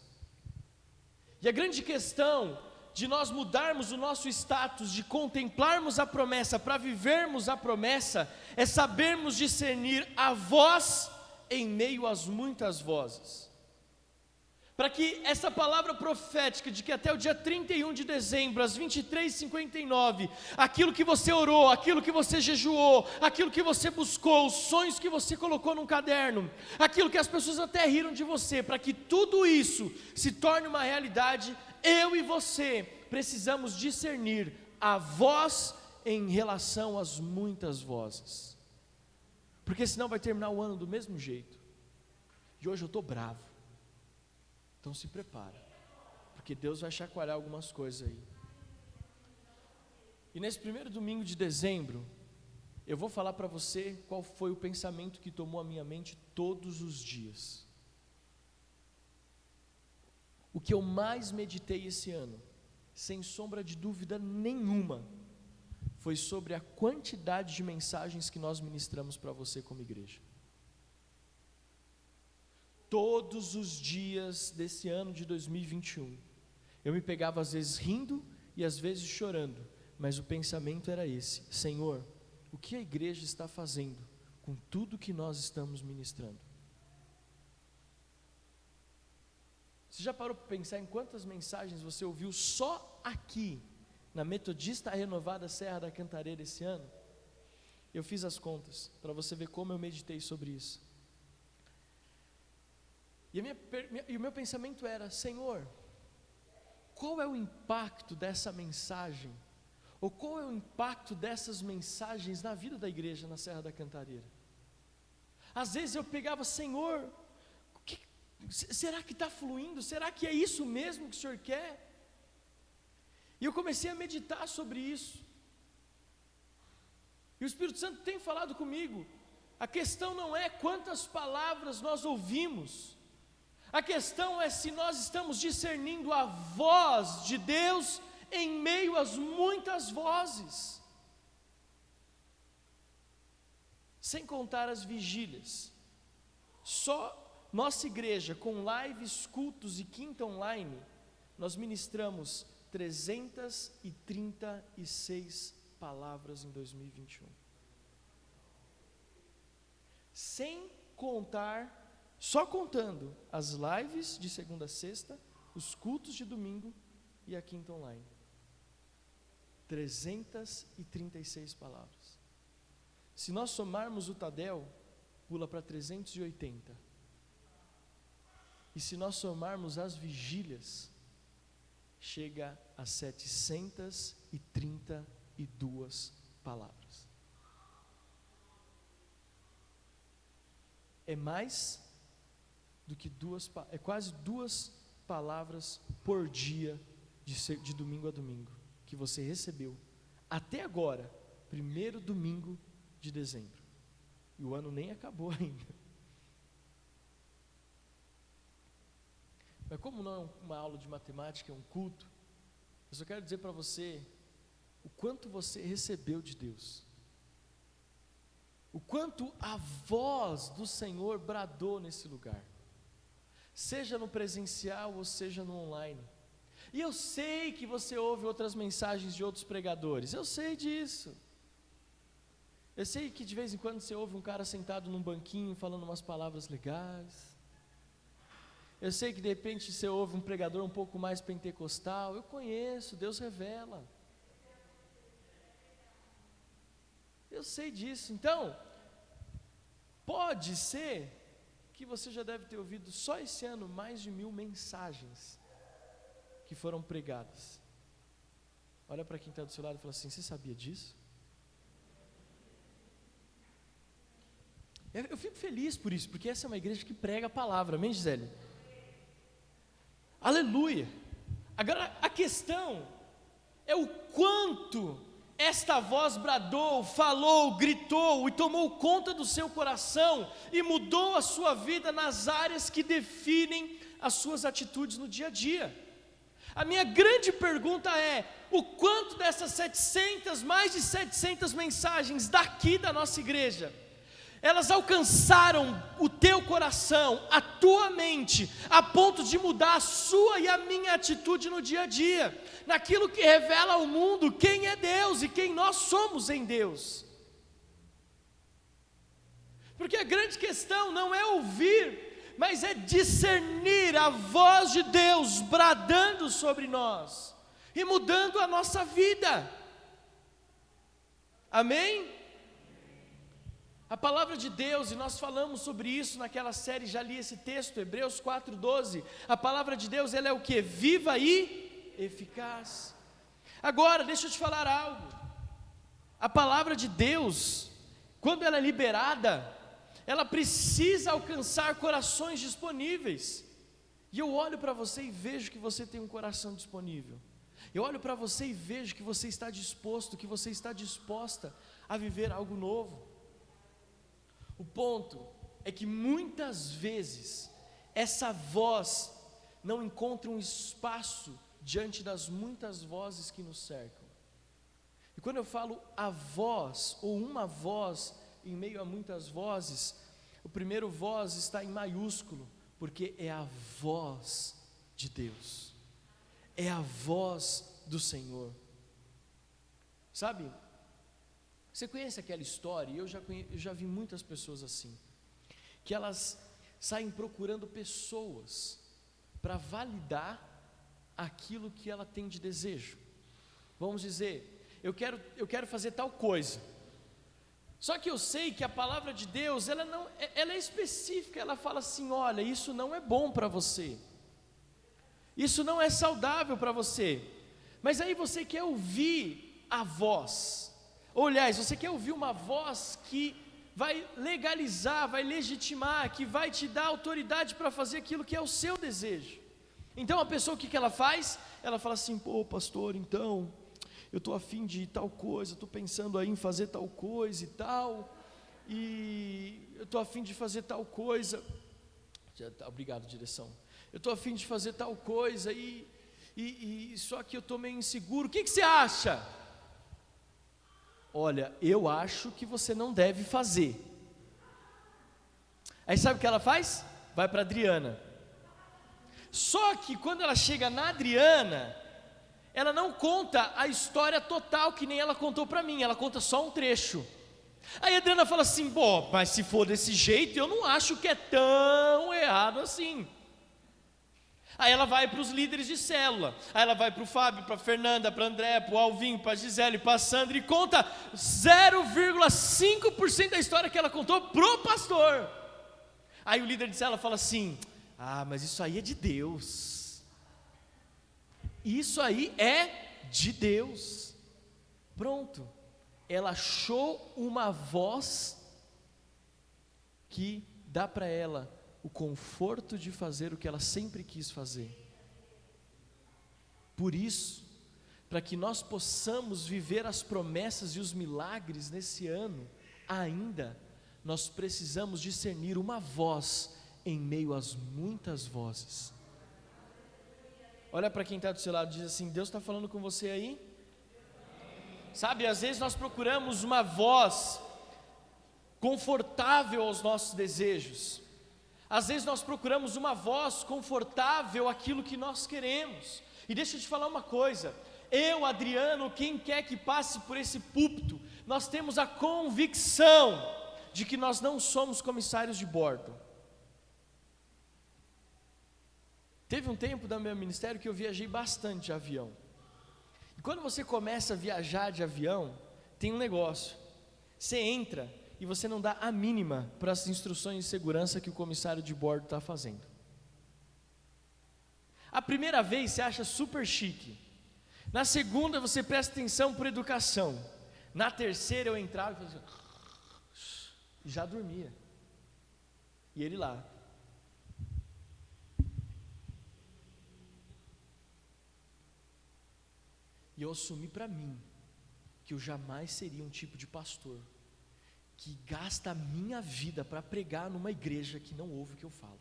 E a grande questão de nós mudarmos o nosso status, de contemplarmos a promessa para vivermos a promessa, é sabermos discernir a voz em meio às muitas vozes. Para que essa palavra profética de que até o dia 31 de dezembro, às 23h59, aquilo que você orou, aquilo que você jejuou, aquilo que você buscou, os sonhos que você colocou num caderno, aquilo que as pessoas até riram de você, para que tudo isso se torne uma realidade, eu e você precisamos discernir a voz em relação às muitas vozes, porque senão vai terminar o ano do mesmo jeito. E hoje eu estou bravo. Então se prepara, porque Deus vai chacoalhar algumas coisas aí. E nesse primeiro domingo de dezembro, eu vou falar para você qual foi o pensamento que tomou a minha mente todos os dias. O que eu mais meditei esse ano, sem sombra de dúvida nenhuma, foi sobre a quantidade de mensagens que nós ministramos para você como igreja. Todos os dias desse ano de 2021, eu me pegava às vezes rindo e às vezes chorando, mas o pensamento era esse: Senhor, o que a igreja está fazendo com tudo que nós estamos ministrando? Você já parou para pensar em quantas mensagens você ouviu só aqui, na Metodista Renovada Serra da Cantareira esse ano? Eu fiz as contas, para você ver como eu meditei sobre isso. E o meu pensamento era: Senhor, qual é o impacto dessa mensagem? Ou qual é o impacto dessas mensagens na vida da igreja na Serra da Cantareira? Às vezes eu pegava, Senhor, será que está fluindo? Será que é isso mesmo que o Senhor quer? E eu comecei a meditar sobre isso. E o Espírito Santo tem falado comigo. A questão não é quantas palavras nós ouvimos. A questão é se nós estamos discernindo a voz de Deus em meio às muitas vozes. Sem contar as vigílias. Só nossa igreja, com lives, cultos e quinta online, nós ministramos 336 palavras em 2021. Sem contar, só contando as lives de segunda a sexta, os cultos de domingo e a quinta online. 336 palavras. Se nós somarmos o Tadel, pula para 380. E se nós somarmos as vigílias, chega a 732 palavras. É mais do que é quase 2 palavras por dia, de domingo a domingo, que você recebeu, até agora, primeiro domingo de dezembro. E o ano nem acabou ainda. Mas como não é uma aula de matemática, é um culto, eu só quero dizer para você o quanto você recebeu de Deus, o quanto a voz do Senhor bradou nesse lugar, seja no presencial ou seja no online. E eu sei que você ouve outras mensagens de outros pregadores, eu sei disso. Eu sei que de vez em quando você ouve um cara sentado num banquinho falando umas palavras legais. Eu sei que de repente você ouve um pregador um pouco mais pentecostal. Eu conheço, Deus revela. Eu sei disso. Então, pode ser que você já deve ter ouvido só esse ano mais de 1000 mensagens que foram pregadas. Olha para quem está do seu lado e fala assim: você sabia disso? Eu fico feliz por isso, porque essa é uma igreja que prega a palavra, amém, Gisele? Aleluia! Agora a questão é o quanto esta voz bradou, falou, gritou e tomou conta do seu coração e mudou a sua vida nas áreas que definem as suas atitudes no dia a dia. A minha grande pergunta é: o quanto dessas mais de 700 mensagens daqui da nossa igreja, elas alcançaram o teu coração, a tua mente, a ponto de mudar a sua e a minha atitude no dia a dia, naquilo que revela ao mundo quem é Deus e quem nós somos em Deus. Porque a grande questão não é ouvir, mas é discernir a voz de Deus bradando sobre nós e mudando a nossa vida. Amém? A palavra de Deus, e nós falamos sobre isso naquela série, já li esse texto, Hebreus 4:12, a palavra de Deus, ela é o que? Viva e eficaz. Agora, deixa eu te falar algo, a palavra de Deus, quando ela é liberada, ela precisa alcançar corações disponíveis, e eu olho para você e vejo que você tem um coração disponível, eu olho para você e vejo que você está disposto, que você está disposta a viver algo novo. O ponto é que muitas vezes essa voz não encontra um espaço diante das muitas vozes que nos cercam. E quando eu falo a voz, ou uma voz em meio a muitas vozes, o primeiro voz está em maiúsculo, porque é a voz de Deus, é a voz do Senhor. Sabe? Você conhece aquela história, e eu já vi muitas pessoas assim, que elas saem procurando pessoas para validar aquilo que ela tem de desejo. Vamos dizer, eu quero fazer tal coisa, só que eu sei que a palavra de Deus, ela é específica, ela fala assim: olha, isso não é bom para você, isso não é saudável para você, mas aí você quer ouvir a voz. Ou, aliás, você quer ouvir uma voz que vai legalizar, vai legitimar, que vai te dar autoridade para fazer aquilo que é o seu desejo. Então a pessoa, o que ela faz? Ela fala assim: pô, pastor, então eu estou afim de tal coisa, estou pensando aí em fazer tal coisa e tal, e eu estou afim de fazer tal coisa. Obrigado, direção. Eu estou afim de fazer tal coisa e só que eu estou meio inseguro. O que você acha? Olha, eu acho que você não deve fazer. Aí sabe o que ela faz? Vai para a Adriana. Só que quando ela chega na Adriana, ela não conta a história total, que nem ela contou para mim, ela conta só um trecho. Aí a Adriana fala assim: bom, mas se for desse jeito, eu não acho que é tão errado assim. Aí ela vai para os líderes de célula, aí ela vai para o Fábio, para a Fernanda, para o André, para o Alvin, para a Gisele, para a Sandra, e conta 0,5% da história que ela contou pro pastor. Aí o líder de célula fala assim: ah, mas isso aí é de Deus. Isso aí é de Deus. Pronto. Ela achou uma voz que dá para ela o conforto de fazer o que ela sempre quis fazer. Por isso, para que nós possamos viver as promessas e os milagres nesse ano, ainda, nós precisamos discernir uma voz em meio às muitas vozes. Olha para quem está do seu lado e diz assim: Deus está falando com você aí? Sabe, às vezes nós procuramos uma voz confortável aos nossos desejos. Às vezes nós procuramos uma voz confortável àquilo que nós queremos. E deixa eu te falar uma coisa: eu, Adriano, quem quer que passe por esse púlpito, nós temos a convicção de que nós não somos comissários de bordo. Teve um tempo do meu ministério que eu viajei bastante de avião. E quando você começa a viajar de avião, tem um negócio: você entra e você não dá a mínima para as instruções de segurança que o comissário de bordo está fazendo. A primeira vez você acha super chique, na segunda você presta atenção por educação, na terceira eu entrava e fazia, já dormia, e ele lá. E eu assumi para mim que eu jamais seria um tipo de pastor que gasta a minha vida para pregar numa igreja que não ouve o que eu falo.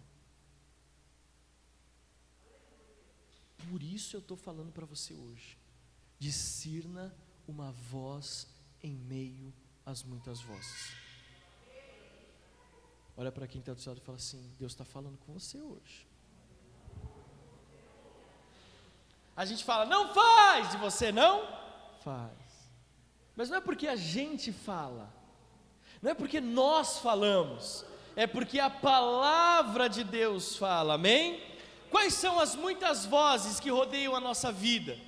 Por isso eu estou falando para você hoje: discirna uma voz em meio às muitas vozes. Olha para quem está do seu lado e fala assim: Deus está falando com você hoje. A gente fala, não faz, e você não faz. Mas não é porque a gente fala, não é porque nós falamos, é porque a palavra de Deus fala, amém? Quais são as muitas vozes que rodeiam a nossa vida?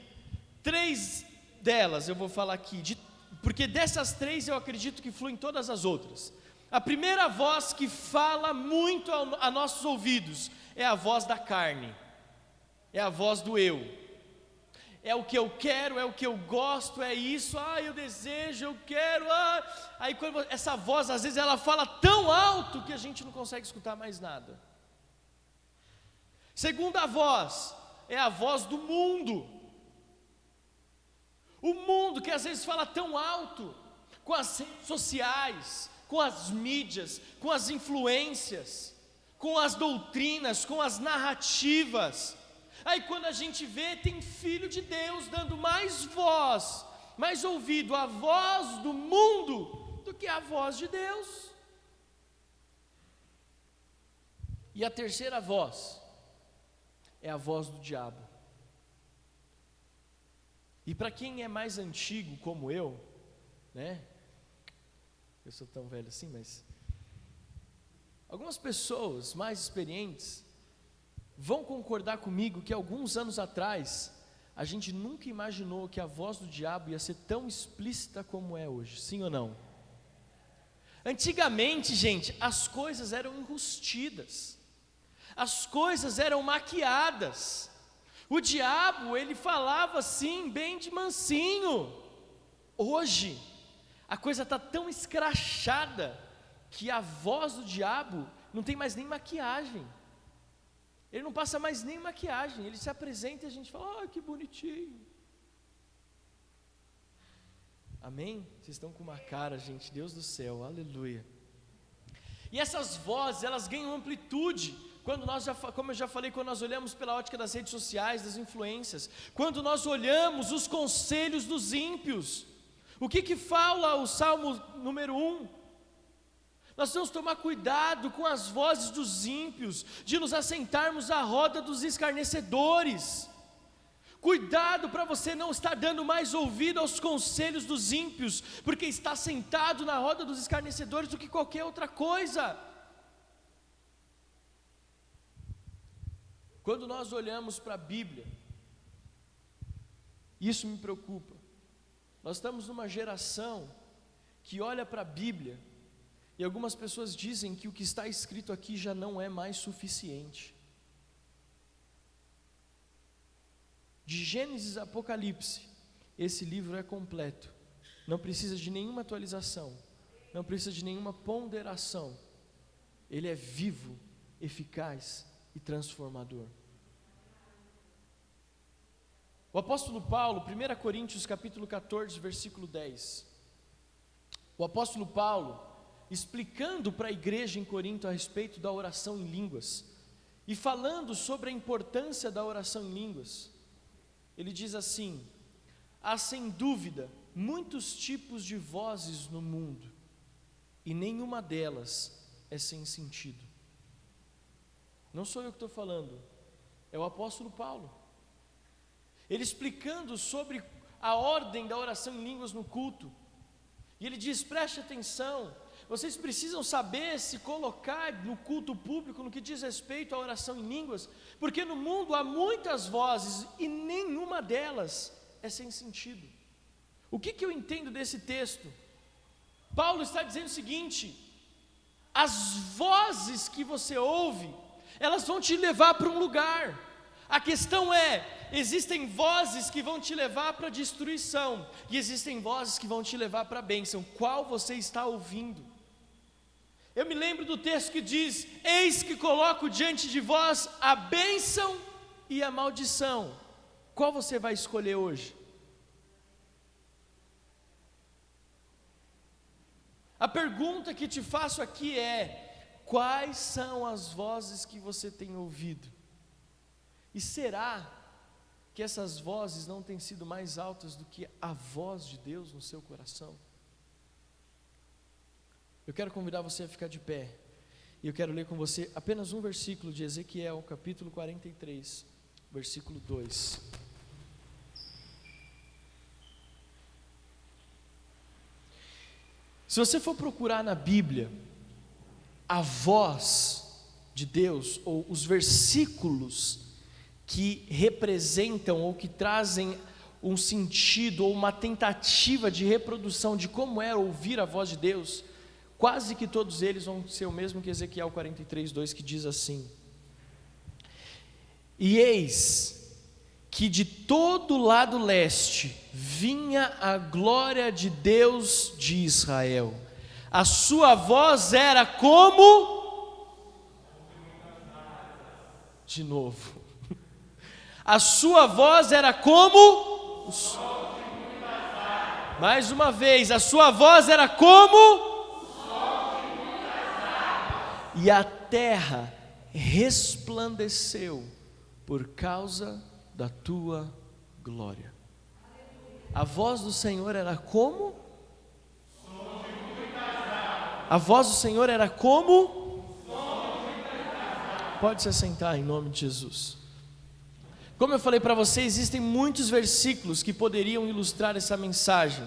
3 delas eu vou falar aqui, porque dessas 3 eu acredito que fluem todas as outras. A primeira voz que fala muito a nossos ouvidos é a voz da carne, é a voz do eu. É o que eu quero, é o que eu gosto, é isso, eu desejo, eu quero, Aí quando essa voz, às vezes ela fala tão alto que a gente não consegue escutar mais nada. Segunda voz, é a voz do mundo. O mundo que às vezes fala tão alto, com as redes sociais, com as mídias, com as influências, com as doutrinas, com as narrativas. Aí quando a gente vê, tem filho de Deus dando mais voz, mais ouvido à voz do mundo do que à voz de Deus. E a terceira voz é a voz do diabo. E para quem é mais antigo como eu, né? Eu sou tão velho assim, mas algumas pessoas mais experientes vão concordar comigo que alguns anos atrás a gente nunca imaginou que a voz do diabo ia ser tão explícita como é hoje, sim ou não? Antigamente, gente, as coisas eram enrustidas, as coisas eram maquiadas. O diabo, ele falava assim, bem de mansinho. Hoje, a coisa está tão escrachada, que a voz do diabo não tem mais nem maquiagem. Ele não passa mais nem maquiagem, ele se apresenta e a gente fala, que bonitinho. Amém? Vocês estão com uma cara, gente, Deus do céu, aleluia. E essas vozes, elas ganham amplitude, quando como eu já falei, quando nós olhamos pela ótica das redes sociais, das influências, quando nós olhamos os conselhos dos ímpios. O que fala o Salmo número 1? Nós temos que tomar cuidado com as vozes dos ímpios, de nos assentarmos à roda dos escarnecedores. Cuidado para você não estar dando mais ouvido aos conselhos dos ímpios, porque está sentado na roda dos escarnecedores do que qualquer outra coisa. Quando nós olhamos para a Bíblia, isso me preocupa. Nós estamos numa geração que olha para a Bíblia, e algumas pessoas dizem que o que está escrito aqui já não é mais suficiente. De Gênesis a Apocalipse, esse livro é completo, não precisa de nenhuma atualização, não precisa de nenhuma ponderação, ele é vivo, eficaz e transformador. O apóstolo Paulo, 1 Coríntios capítulo 14, versículo 10, o apóstolo Paulo, explicando para a igreja em Corinto a respeito da oração em línguas, e falando sobre a importância da oração em línguas, ele diz assim: há sem dúvida muitos tipos de vozes no mundo, e nenhuma delas é sem sentido. Não sou eu que estou falando, é o apóstolo Paulo. Ele explicando sobre a ordem da oração em línguas no culto, e ele diz: preste atenção, vocês precisam saber se colocar no culto público no que diz respeito à oração em línguas, porque no mundo há muitas vozes e nenhuma delas é sem sentido. O que eu entendo desse texto? Paulo está dizendo o seguinte: as vozes que você ouve, elas vão te levar para um lugar. A questão é, existem vozes que vão te levar para a destruição, e existem vozes que vão te levar para a bênção. Qual você está ouvindo? Eu me lembro do texto que diz: eis que coloco diante de vós a bênção e a maldição. Qual você vai escolher hoje? A pergunta que te faço aqui é: quais são as vozes que você tem ouvido? E será que essas vozes não têm sido mais altas do que a voz de Deus no seu coração? Eu quero convidar você a ficar de pé, e eu quero ler com você apenas um versículo de Ezequiel, capítulo 43, versículo 2. Se você for procurar na Bíblia a voz de Deus, ou os versículos que representam ou que trazem um sentido ou uma tentativa de reprodução de como é ouvir a voz de Deus, quase que todos eles vão ser o mesmo que Ezequiel 43, 2, que diz assim: e eis que de todo o lado leste vinha a glória de Deus de Israel, a sua voz era como, de novo, a sua voz era como, mais uma vez, a sua voz era como, e a terra resplandeceu por causa da tua glória. A voz do Senhor era como? A voz do Senhor era como? Pode se assentar em nome de Jesus. Como eu falei para você, existem muitos versículos que poderiam ilustrar essa mensagem.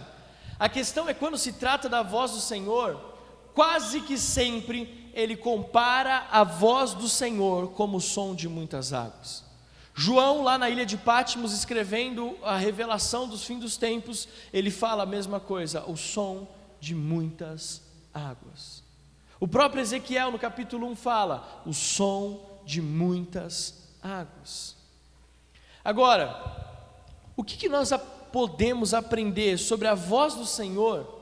A questão é, quando se trata da voz do Senhor, quase que sempre ele compara a voz do Senhor como o som de muitas águas. João, lá na ilha de Patmos, escrevendo a revelação dos fins dos tempos, ele fala a mesma coisa: o som de muitas águas. O próprio Ezequiel, no capítulo 1, fala: o som de muitas águas. Agora, o que nós podemos aprender sobre a voz do Senhor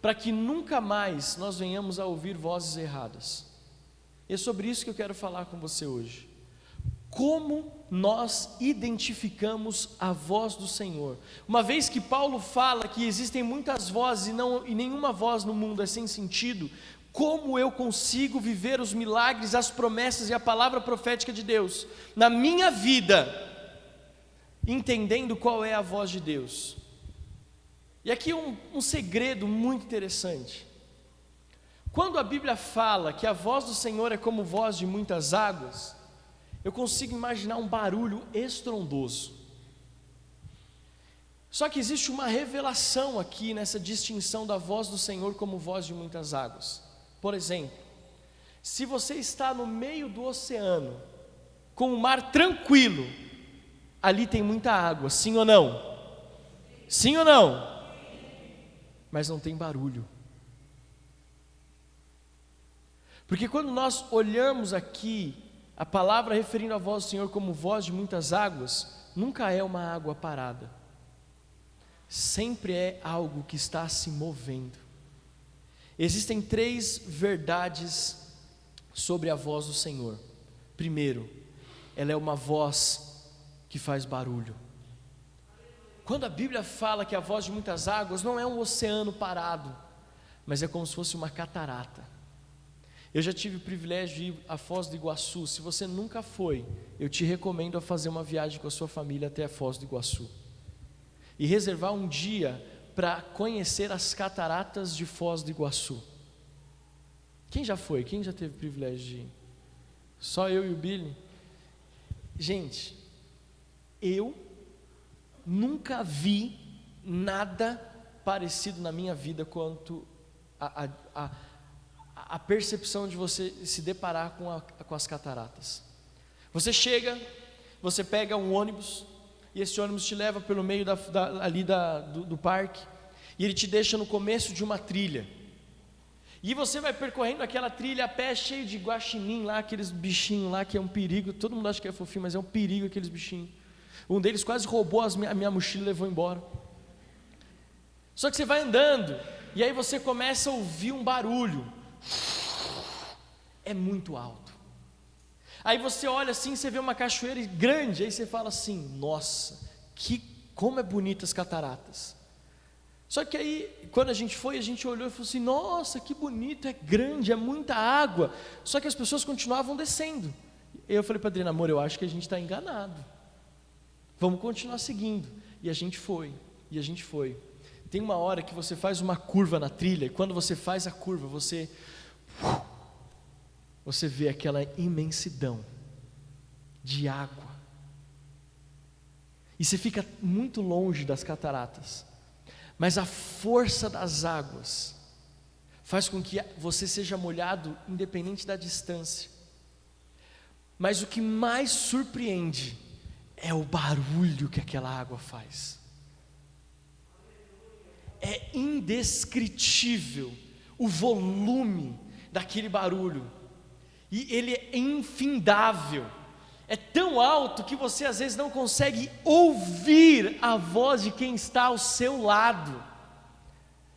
para que nunca mais nós venhamos a ouvir vozes erradas. E é sobre isso que eu quero falar com você hoje. Como nós identificamos a voz do Senhor? Uma vez que Paulo fala que existem muitas vozes e nenhuma voz no mundo é sem sentido, como eu consigo viver os milagres, as promessas e a palavra profética de Deus na minha vida, entendendo qual é a voz de Deus? E aqui um segredo muito interessante. Quando a Bíblia fala que a voz do Senhor é como voz de muitas águas, eu consigo imaginar um barulho estrondoso. Só que existe uma revelação aqui nessa distinção da voz do Senhor como voz de muitas águas. Por exemplo, se você está no meio do oceano, com o mar tranquilo, ali tem muita água, sim ou não? Sim ou não? Mas não tem barulho. Porque quando nós olhamos aqui a palavra referindo a voz do Senhor como voz de muitas águas, nunca é uma água parada. Sempre é algo que está se movendo. Existem 3 verdades sobre a voz do Senhor. Primeiro, ela é uma voz que faz barulho. Quando a Bíblia fala que a voz de muitas águas não é um oceano parado, mas é como se fosse uma catarata. Eu já tive o privilégio de ir à Foz do Iguaçu. Se você nunca foi, eu te recomendo a fazer uma viagem com a sua família até a Foz do Iguaçu e reservar um dia para conhecer as cataratas de Foz do Iguaçu. Quem já foi? Quem já teve o privilégio de ir? Só eu e o Billy? Gente, eu nunca vi nada parecido na minha vida quanto a percepção de você se deparar com as cataratas. Você chega, você pega um ônibus, e esse ônibus te leva pelo meio do parque, e ele te deixa no começo de uma trilha, e você vai percorrendo aquela trilha a pé, cheio de guaxinim lá, aqueles bichinhos lá que é um perigo. Todo mundo acha que é fofinho, mas é um perigo aqueles bichinhos. Um deles quase roubou a minha mochila e levou embora. Só que você vai andando, e aí você começa a ouvir um barulho. É muito alto. Aí você olha assim, você vê uma cachoeira grande, aí você fala assim: nossa, como é bonita as cataratas. Só que aí, quando a gente olhou e falou assim: nossa, que bonito, é grande, é muita água. Só que as pessoas continuavam descendo. Eu falei para a Adriana: amor, eu acho que a gente está enganado, vamos continuar seguindo. E a gente foi. Tem uma hora que você faz uma curva na trilha, e quando você faz a curva, você vê aquela imensidão de água, e você fica muito longe das cataratas, mas a força das águas faz com que você seja molhado independente da distância. Mas o que mais surpreende é o barulho que aquela água faz. É indescritível o volume daquele barulho, e ele é infindável. É tão alto que você às vezes não consegue ouvir a voz de quem está ao seu lado.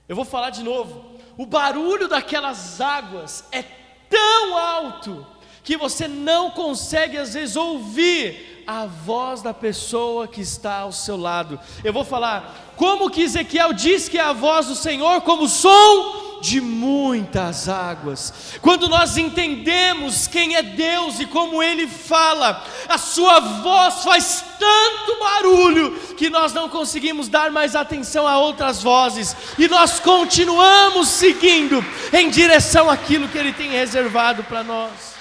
Eu vou falar de novo. O barulho daquelas águas é tão alto que você não consegue às vezes ouvir a voz da pessoa que está ao seu lado. Eu vou falar como que Ezequiel diz que é a voz do Senhor, como som de muitas águas. Quando nós entendemos quem é Deus e como Ele fala, a sua voz faz tanto barulho que nós não conseguimos dar mais atenção a outras vozes, e nós continuamos seguindo em direção àquilo que Ele tem reservado para nós.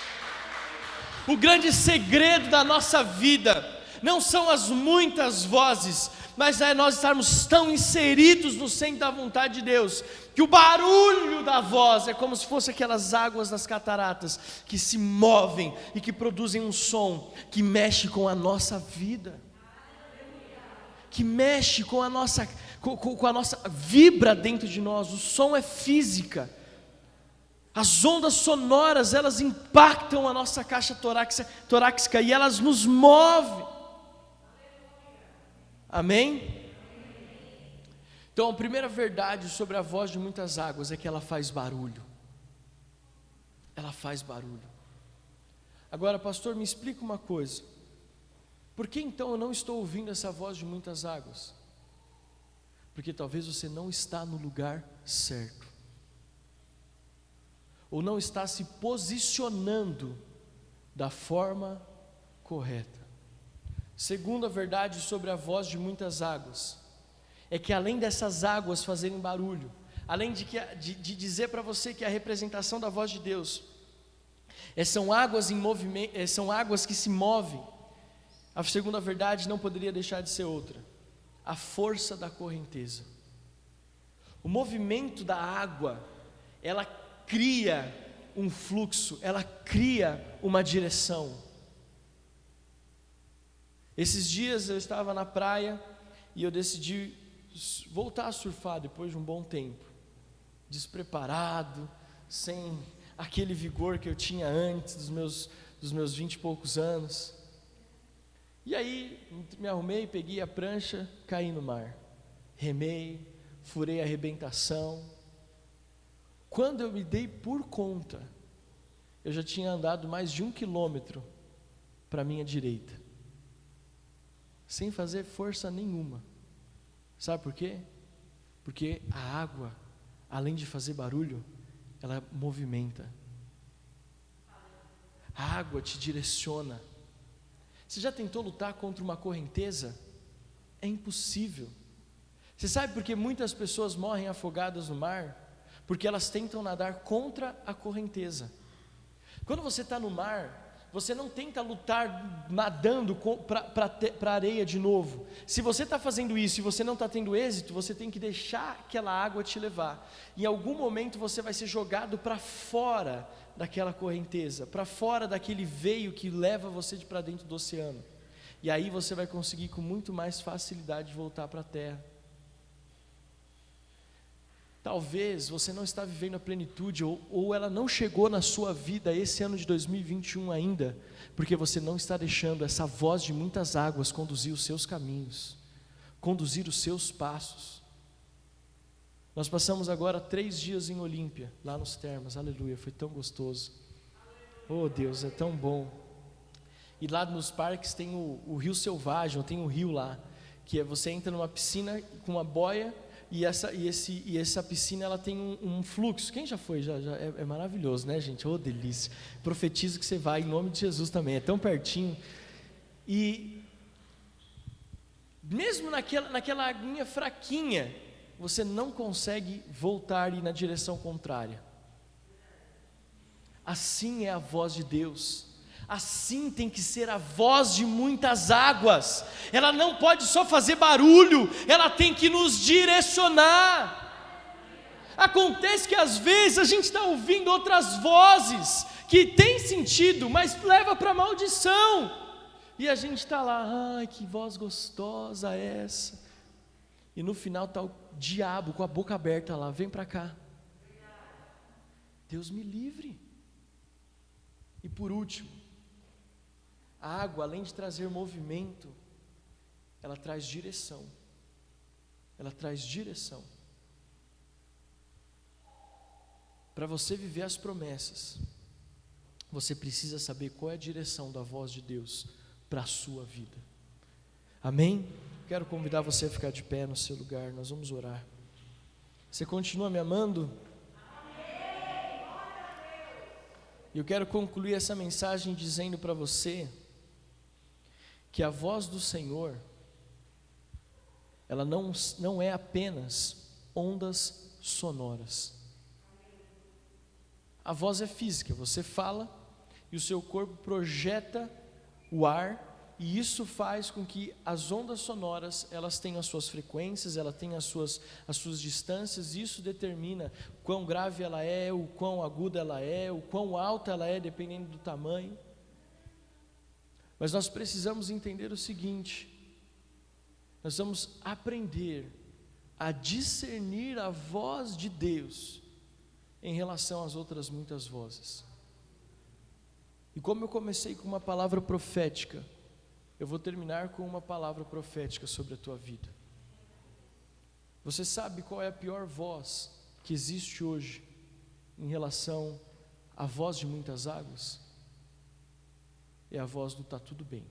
O grande segredo da nossa vida não são as muitas vozes, mas é nós estarmos tão inseridos no centro da vontade de Deus, que o barulho da voz é como se fosse aquelas águas das cataratas que se movem e que produzem um som que mexe com a nossa vida, que mexe com a nossa vibra dentro de nós. O som é física. As ondas sonoras, elas impactam a nossa caixa torácica e elas nos movem. Amém? Então, a primeira verdade sobre a voz de muitas águas é que ela faz barulho. Ela faz barulho. Agora, pastor, me explica uma coisa. Por que então eu não estou ouvindo essa voz de muitas águas? Porque talvez você não está no lugar certo, ou não está se posicionando da forma correta. Segunda verdade sobre a voz de muitas águas é que além dessas águas fazerem barulho, além de dizer para você que a representação da voz de Deus são águas em movimento, são águas que se movem, a segunda verdade não poderia deixar de ser outra: a força da correnteza. O movimento da água, ela cria um fluxo, ela cria uma direção. Esses dias eu estava na praia e eu decidi voltar a surfar depois de um bom tempo, despreparado, sem aquele vigor que eu tinha antes dos meus 20 e poucos anos. E aí me arrumei, peguei a prancha, caí no mar, remei, furei a arrebentação. Quando eu me dei por conta, eu já tinha andado mais de 1 quilômetro para a minha direita, sem fazer força nenhuma. Sabe por quê? Porque a água, além de fazer barulho, ela movimenta. A água te direciona. Você já tentou lutar contra uma correnteza? É impossível. Você sabe por que muitas pessoas morrem afogadas no mar? Porque elas tentam nadar contra a correnteza. Quando você está no mar, você não tenta lutar nadando para a areia de novo. Se você está fazendo isso e você não está tendo êxito, você tem que deixar aquela água te levar. Em algum momento você vai ser jogado para fora daquela correnteza, para fora daquele veio que leva você para dentro do oceano. E aí você vai conseguir com muito mais facilidade voltar para a terra. Talvez você não está vivendo a plenitude, ou ela não chegou na sua vida esse ano de 2021 ainda, porque você não está deixando essa voz de muitas águas conduzir os seus caminhos, conduzir os seus passos. Nós passamos agora 3 dias em Olímpia, lá nos Termas, aleluia, foi tão gostoso. Oh Deus, é tão bom. E lá nos parques tem o Rio Selvagem, tem um rio lá, que é você entra numa piscina com uma boia, e essa piscina ela tem um fluxo. Quem já foi? É maravilhoso, né, gente? Oh, delícia. Profetizo que você vai em nome de Jesus também, é tão pertinho. E mesmo naquela aguinha fraquinha, você não consegue voltar e ir na direção contrária. Assim é a voz de Deus. Assim tem que ser a voz de muitas águas. Ela não pode só fazer barulho, ela tem que nos direcionar. Acontece que às vezes a gente está ouvindo outras vozes que tem sentido, mas leva para maldição. E a gente está lá, ai que voz gostosa é essa. E no final está o diabo com a boca aberta lá, vem para cá. Deus me livre. E por último, a água, além de trazer movimento, ela traz direção. Ela traz direção. Para você viver as promessas, você precisa saber qual é a direção da voz de Deus para a sua vida. Amém? Quero convidar você a ficar de pé no seu lugar, nós vamos orar. Você continua me amando? E eu quero concluir essa mensagem dizendo para você que a voz do Senhor, ela não é apenas ondas sonoras. A voz é física, você fala e o seu corpo projeta o ar, e isso faz com que as ondas sonoras, elas tenham as suas frequências, elas tenham as suas distâncias, e isso determina quão grave ela é, o quão aguda ela é, o quão alta ela é, dependendo do tamanho. Mas nós precisamos entender o seguinte: nós vamos aprender a discernir a voz de Deus em relação às outras muitas vozes. E como eu comecei com uma palavra profética, eu vou terminar com uma palavra profética sobre a tua vida. Você sabe qual é a pior voz que existe hoje em relação à voz de muitas águas? É a voz do tá tudo bem.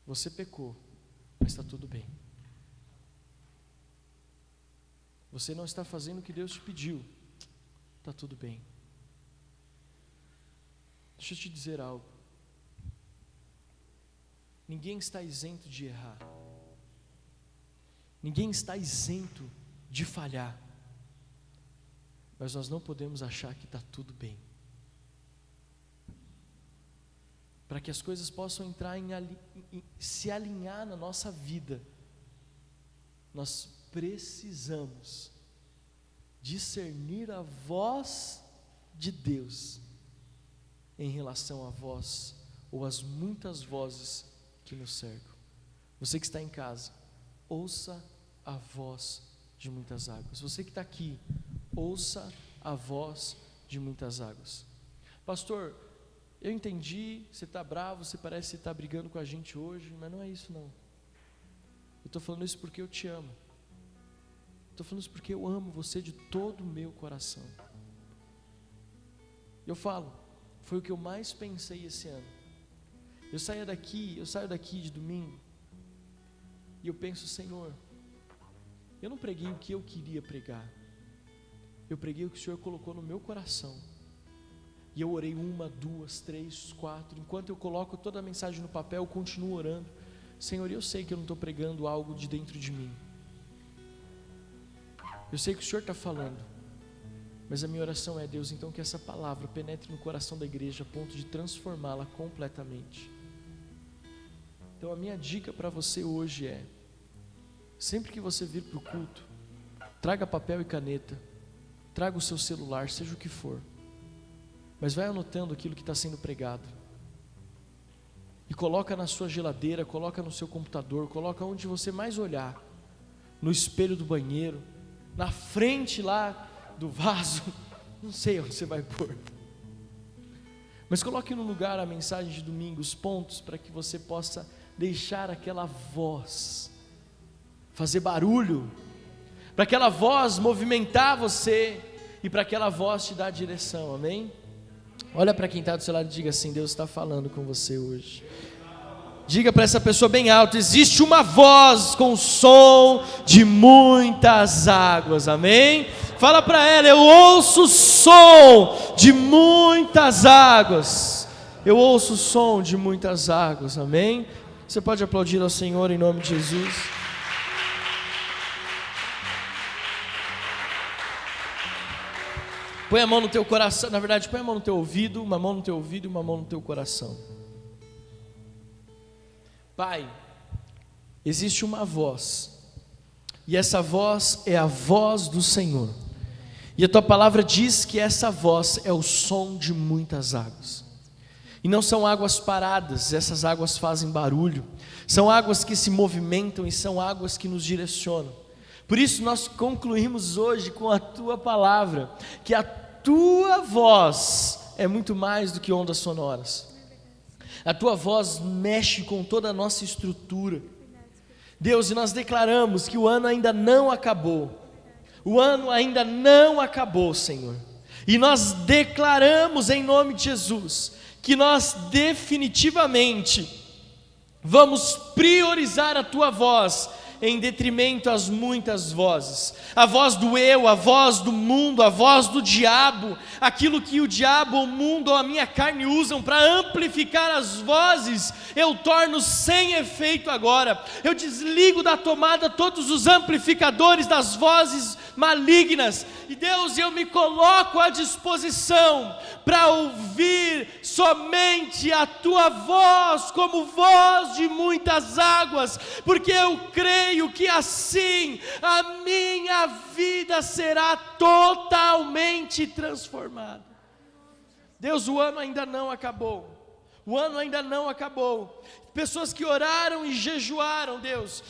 Você pecou, mas está tudo bem. Você não está fazendo o que Deus te pediu, está tudo bem. Deixa eu te dizer algo. Ninguém está isento de errar. Ninguém está isento de falhar. Mas nós não podemos achar que está tudo bem. Para que as coisas possam entrar se alinhar na nossa vida, nós precisamos discernir a voz de Deus em relação à voz ou às muitas vozes que nos cercam. Você que está em casa, ouça a voz de muitas águas. Você que está aqui, ouça a voz de muitas águas. Pastor, eu entendi, você está bravo, você parece que está brigando com a gente hoje, mas não é isso não. Eu estou falando isso porque eu te amo. Estou falando isso porque eu amo você de todo o meu coração. Eu falo, foi o que eu mais pensei esse ano. Eu saio daqui de domingo e eu penso, Senhor, eu não preguei o que eu queria pregar. Eu preguei o que o Senhor colocou no meu coração. E eu orei 1, 2, 3, 4. Enquanto eu coloco toda a mensagem no papel, eu continuo orando. Senhor, eu sei que eu não estou pregando algo de dentro de mim. Eu sei que o Senhor está falando. Mas a minha oração é, Deus, então que essa palavra penetre no coração da igreja a ponto de transformá-la completamente. Então a minha dica para você hoje é, sempre que você vir para o culto, traga papel e caneta, traga o seu celular, seja o que for, mas vai anotando aquilo que está sendo pregado, e coloca na sua geladeira, coloca no seu computador, coloca onde você mais olhar, no espelho do banheiro, na frente lá do vaso, não sei onde você vai pôr, mas coloque no lugar a mensagem de domingo, os pontos, para que você possa deixar aquela voz fazer barulho, para aquela voz movimentar você, e para aquela voz te dar direção, amém? Olha para quem está do seu lado e diga assim, Deus está falando com você hoje. Diga para essa pessoa bem alto, existe uma voz com som de muitas águas, amém? Fala para ela, eu ouço o som de muitas águas, eu ouço o som de muitas águas, amém? Você pode aplaudir ao Senhor em nome de Jesus. Põe a mão no teu coração, na verdade, põe a mão no teu ouvido, uma mão no teu ouvido e uma mão no teu coração. Pai, existe uma voz, e essa voz é a voz do Senhor, e a tua palavra diz que essa voz é o som de muitas águas, e não são águas paradas, essas águas fazem barulho, são águas que se movimentam e são águas que nos direcionam. Por isso nós concluímos hoje com a tua palavra, que a tua voz é muito mais do que ondas sonoras. A tua voz mexe com toda a nossa estrutura. Deus, e nós declaramos que o ano ainda não acabou. O ano ainda não acabou, Senhor. E nós declaramos em nome de Jesus, que nós definitivamente vamos priorizar a tua voz, em detrimento às muitas vozes, a voz do eu, a voz do mundo, a voz do diabo, aquilo que o diabo, o mundo ou a minha carne usam para amplificar as vozes, eu torno sem efeito agora, eu desligo da tomada todos os amplificadores das vozes malignas, e Deus, eu me coloco à disposição para ouvir somente a tua voz, como voz de muitas águas, porque eu creio que assim a minha vida será totalmente transformada. Deus, o ano ainda não acabou, O ano ainda não acabou. Pessoas que oraram e jejuaram, Deus,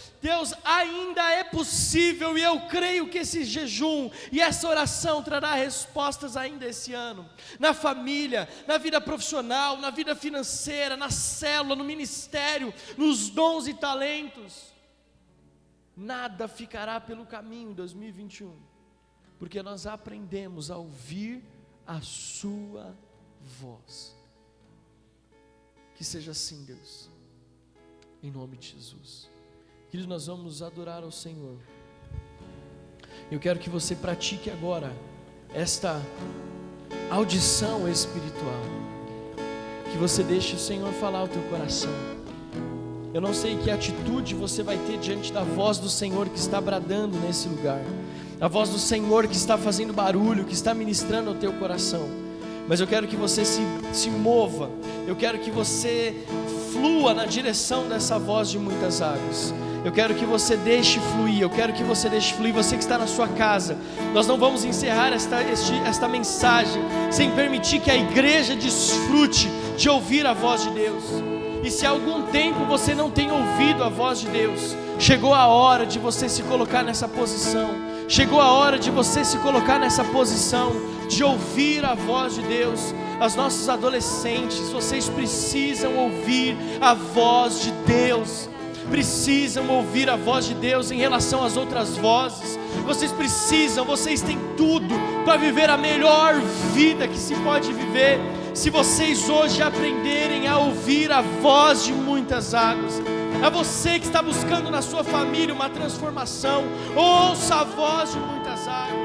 ainda é possível, e eu creio que esse jejum e essa oração trará respostas ainda esse ano, na família, na vida profissional, na vida financeira, na célula, no ministério, nos dons e talentos. Nada ficará pelo caminho em 2021, porque nós aprendemos a ouvir a sua voz. Que seja assim, Deus, em nome de Jesus. Queridos, nós vamos adorar ao Senhor. Eu quero que você pratique agora esta audição espiritual, que você deixe o Senhor falar ao teu coração. Eu não sei que atitude você vai ter diante da voz do Senhor que está bradando nesse lugar, a voz do Senhor que está fazendo barulho, que está ministrando ao teu coração, mas eu quero que você se mova, eu quero que você flua na direção dessa voz de muitas águas. Eu quero que você deixe fluir, você que está na sua casa. Nós não vamos encerrar esta mensagem sem permitir que a igreja desfrute de ouvir a voz de Deus. E se há algum tempo você não tem ouvido a voz de Deus, chegou a hora de você se colocar nessa posição. Chegou a hora de você se colocar nessa posição de ouvir a voz de Deus. As nossos adolescentes, vocês precisam ouvir a voz de Deus. Precisam ouvir a voz de Deus em relação às outras vozes. Vocês têm tudo para viver a melhor vida que se pode viver, se vocês hoje aprenderem a ouvir a voz de muitas águas. A você que está buscando na sua família uma transformação, ouça a voz de muitas águas.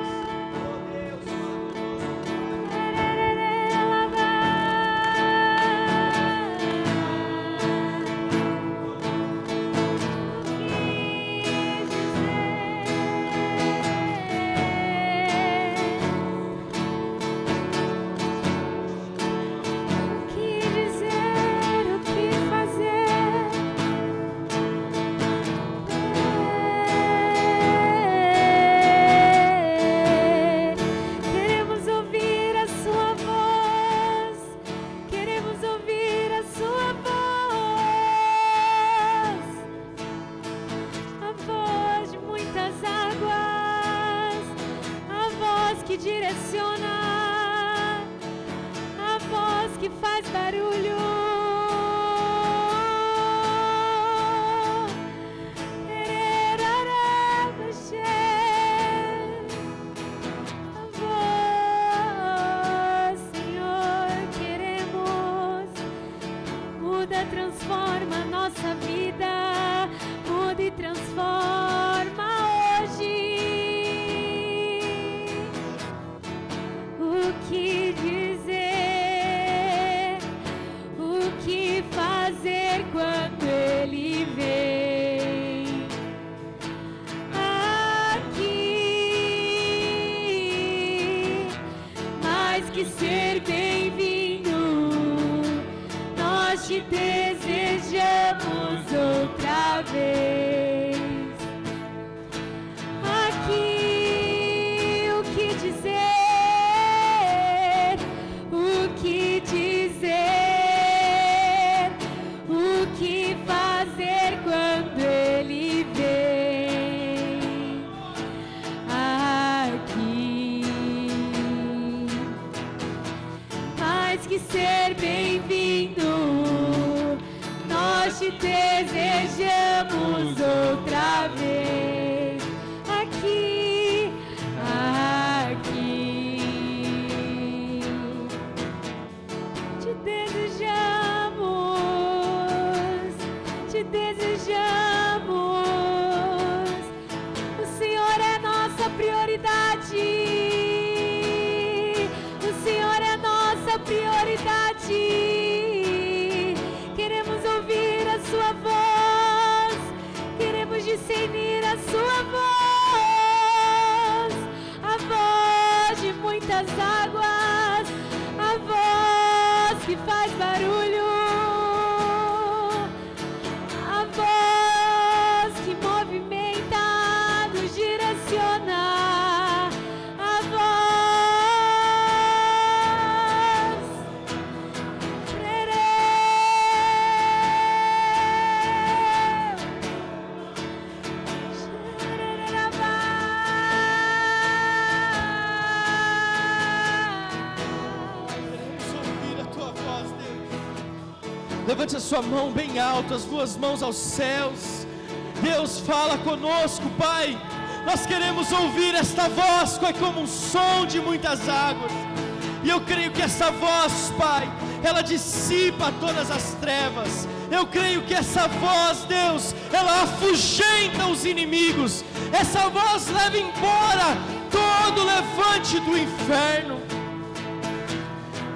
Transforma a nossa vida, muda e transforma hoje. O que dizer, o que fazer quando Ele vem aqui, mais que ser bem-vindo, nós te desejamos outra vez. Aqui, o que dizer, o que dizer, o que fazer quando Ele vem aqui, mais que ser bem-vindo, nós te desejamos outra vez. Aqui, aqui, te desejamos, te desejamos. O Senhor é nossa prioridade, o Senhor é nossa prioridade. Queremos ouvir a sua voz, queremos discernir a sua voz, a voz de muitas águas, a voz que faz barulho, a voz que movimenta, nos direciona, a voz. Levante a sua mão bem alto, as duas mãos aos céus. Deus, fala conosco, Pai. Nós queremos ouvir esta voz, que é como um som de muitas águas. E eu creio que essa voz, Pai, ela dissipa todas as trevas. Eu creio que essa voz, Deus, ela afugenta os inimigos. Essa voz leva embora todo levante do inferno.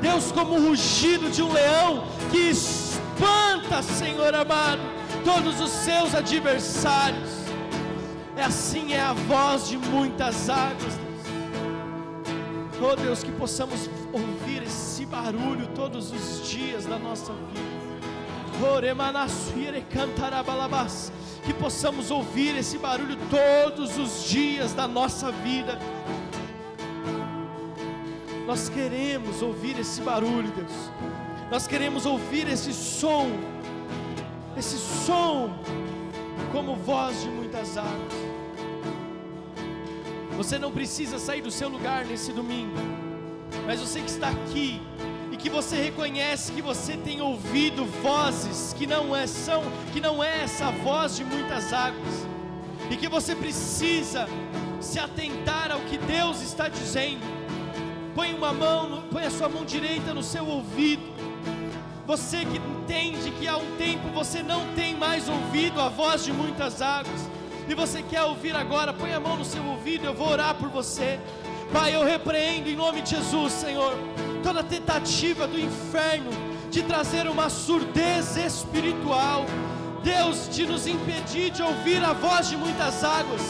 Deus, como o rugido de um leão que espanta, Senhor amado, todos os seus adversários. Assim é a voz de muitas águas, Deus. Oh Deus, que possamos ouvir esse barulho todos os dias da nossa vida. Que possamos ouvir esse barulho todos os dias da nossa vida. Nós queremos ouvir esse barulho, Deus. Nós queremos ouvir esse som como voz de muitas águas. Você não precisa sair do seu lugar nesse domingo, mas você que está aqui e que você reconhece que você tem ouvido vozes que não é essa voz de muitas águas, e que você precisa se atentar ao que Deus está dizendo. Põe a sua mão direita no seu ouvido. Você que entende que há um tempo você não tem mais ouvido a voz de muitas águas, e você quer ouvir agora, põe a mão no seu ouvido, eu vou orar por você. Pai, eu repreendo em nome de Jesus, Senhor, toda tentativa do inferno de trazer uma surdez espiritual, Deus, de nos impedir de ouvir a voz de muitas águas,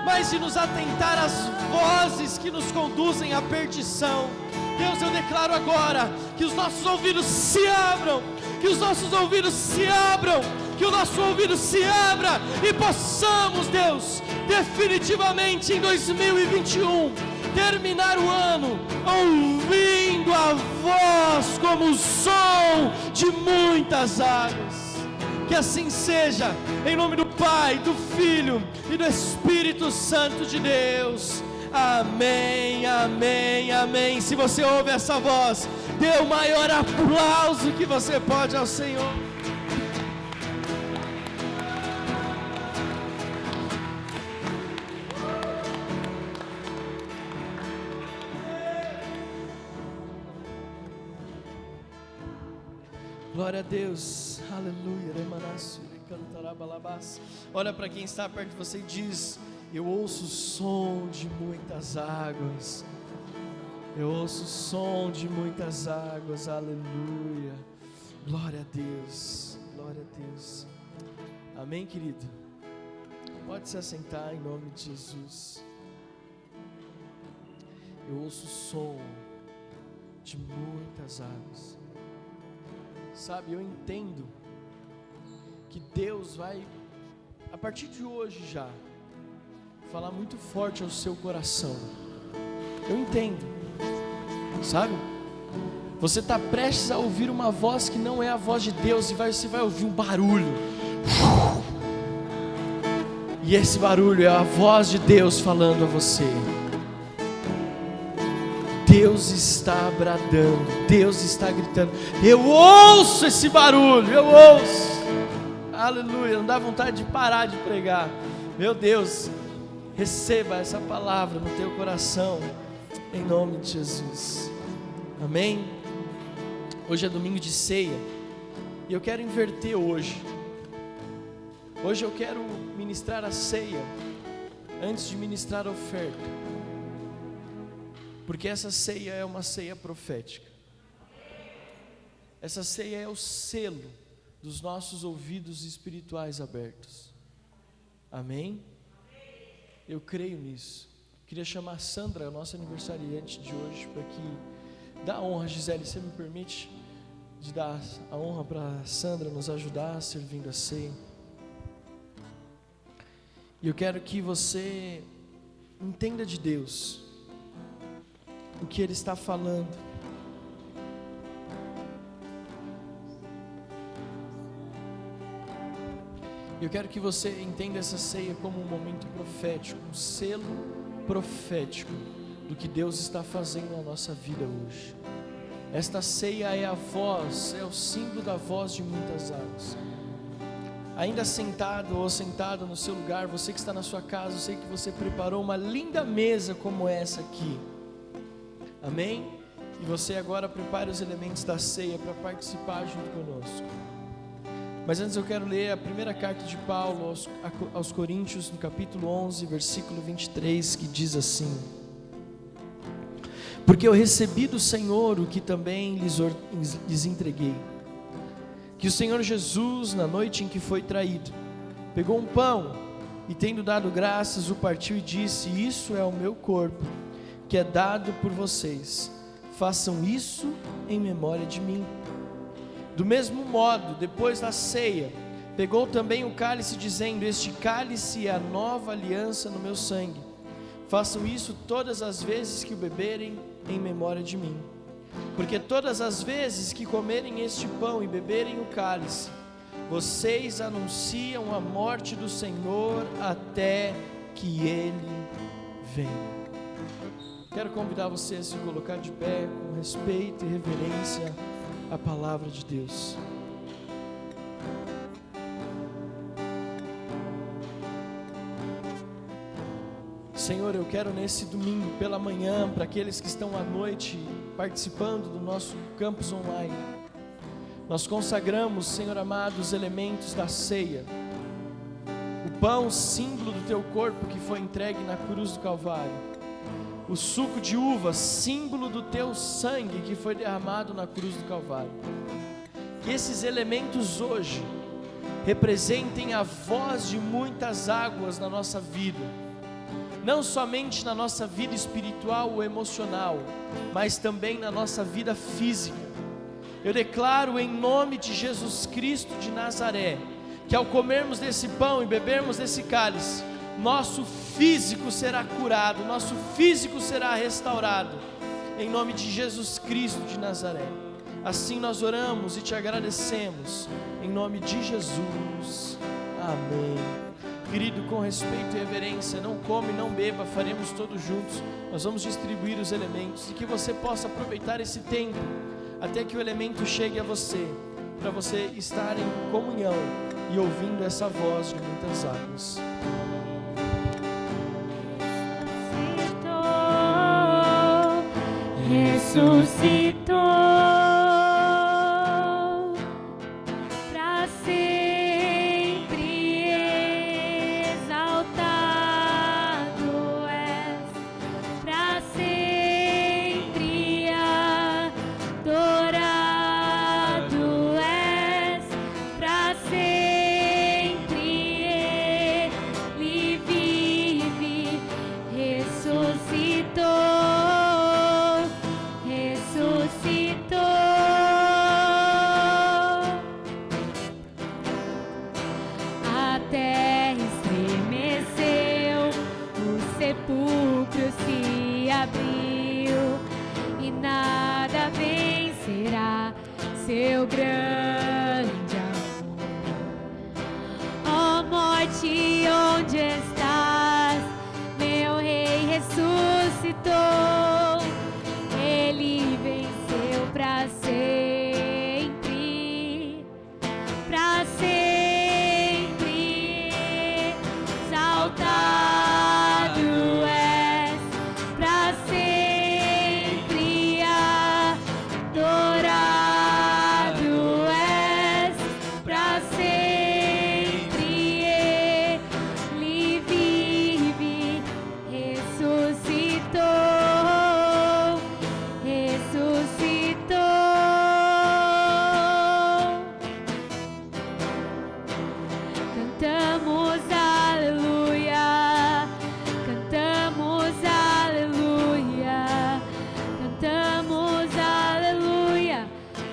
mas de nos atentar às vozes que nos conduzem à perdição. Deus, eu declaro agora que os nossos ouvidos se abram, que os nossos ouvidos se abram, que o nosso ouvido se abra e possamos, Deus, definitivamente em 2021, terminar o ano ouvindo a voz como o som de muitas águas. Que assim seja, em nome do Pai, do Filho e do Espírito Santo de Deus. Amém, amém, amém. Se você ouve essa voz, dê o maior aplauso que você pode ao Senhor. Glória a Deus, aleluia. Olha para quem está perto de você e diz: eu ouço o som de muitas águas. Eu ouço o som de muitas águas, aleluia. Glória a Deus, glória a Deus. Amém, querido? Pode se assentar em nome de Jesus. Eu ouço o som de muitas águas. Sabe, eu entendo que Deus vai, a partir de hoje já, falar muito forte ao seu coração. Eu entendo, sabe? Você está prestes a ouvir uma voz que não é a voz de Deus, e você vai ouvir um barulho. E esse barulho é a voz de Deus falando a você. Deus está bradando, Deus está gritando. Eu ouço esse barulho, eu ouço. Aleluia, não dá vontade de parar de pregar. Meu Deus, receba essa palavra no teu coração, em nome de Jesus. Amém? Hoje é domingo de ceia, e eu quero inverter hoje. Hoje eu quero ministrar a ceia antes de ministrar a oferta, porque essa ceia é uma ceia profética. Essa ceia é o selo dos nossos ouvidos espirituais abertos. Amém? Eu creio nisso. Queria chamar a Sandra, a nossa aniversariante de hoje, para que dá honra. Gisele, você me permite de dar a honra para a Sandra nos ajudar servindo a ceia? E eu quero que você entenda de Deus o que Ele está falando. Eu quero que você entenda essa ceia como um momento profético, um selo profético do que Deus está fazendo na nossa vida hoje. Esta ceia é a voz, é o símbolo da voz de muitas águas. Ainda sentado ou sentada no seu lugar, você que está na sua casa, eu sei que você preparou uma linda mesa como essa aqui. Amém? E você agora prepare os elementos da ceia para participar junto conosco. Mas antes eu quero ler a primeira carta de Paulo aos Coríntios, no capítulo 11, versículo 23, que diz assim: porque eu recebi do Senhor o que também lhes entreguei, que o Senhor Jesus, na noite em que foi traído, pegou um pão e, tendo dado graças, o partiu e disse: isso é o meu corpo, que é dado por vocês, façam isso em memória de mim. Do mesmo modo, depois da ceia, pegou também o cálice, dizendo: este cálice é a nova aliança no meu sangue, façam isso todas as vezes que o beberem em memória de mim. Porque todas as vezes que comerem este pão e beberem o cálice, vocês anunciam a morte do Senhor até que Ele venha. Quero convidar você a se colocar de pé com respeito e reverência à palavra de Deus. Senhor, eu quero nesse domingo pela manhã, para aqueles que estão à noite participando do nosso campus online, nós consagramos, Senhor amado, os elementos da ceia. O pão, símbolo do teu corpo que foi entregue na cruz do Calvário. O suco de uva, símbolo do teu sangue que foi derramado na cruz do Calvário. Que esses elementos hoje representem a voz de muitas águas na nossa vida. Não somente na nossa vida espiritual ou emocional, mas também na nossa vida física. Eu declaro em nome de Jesus Cristo de Nazaré, que ao comermos desse pão e bebermos desse cálice, nosso físico será curado, nosso físico será restaurado, em nome de Jesus Cristo de Nazaré. Assim nós oramos e te agradecemos, em nome de Jesus, amém. Querido, com respeito e reverência, não come, não beba, faremos todos juntos. Nós vamos distribuir os elementos, e que você possa aproveitar esse tempo, até que o elemento chegue a você, para você estar em comunhão e ouvindo essa voz de muitas águas. Ressuscitou para sempre, exaltado és, para sempre adorado és, para sempre Ele vive, ressuscitou. A terra estremeceu, o sepulcro se abriu, e nada vencerá seu grande amor. Ó morte, onde estás? Meu rei ressuscitou, ele venceu para sempre, para sempre, exaltado és, para sempre adorado és, para sempre Ele vive, ressuscitou. Cantamos aleluia, cantamos aleluia, cantamos aleluia,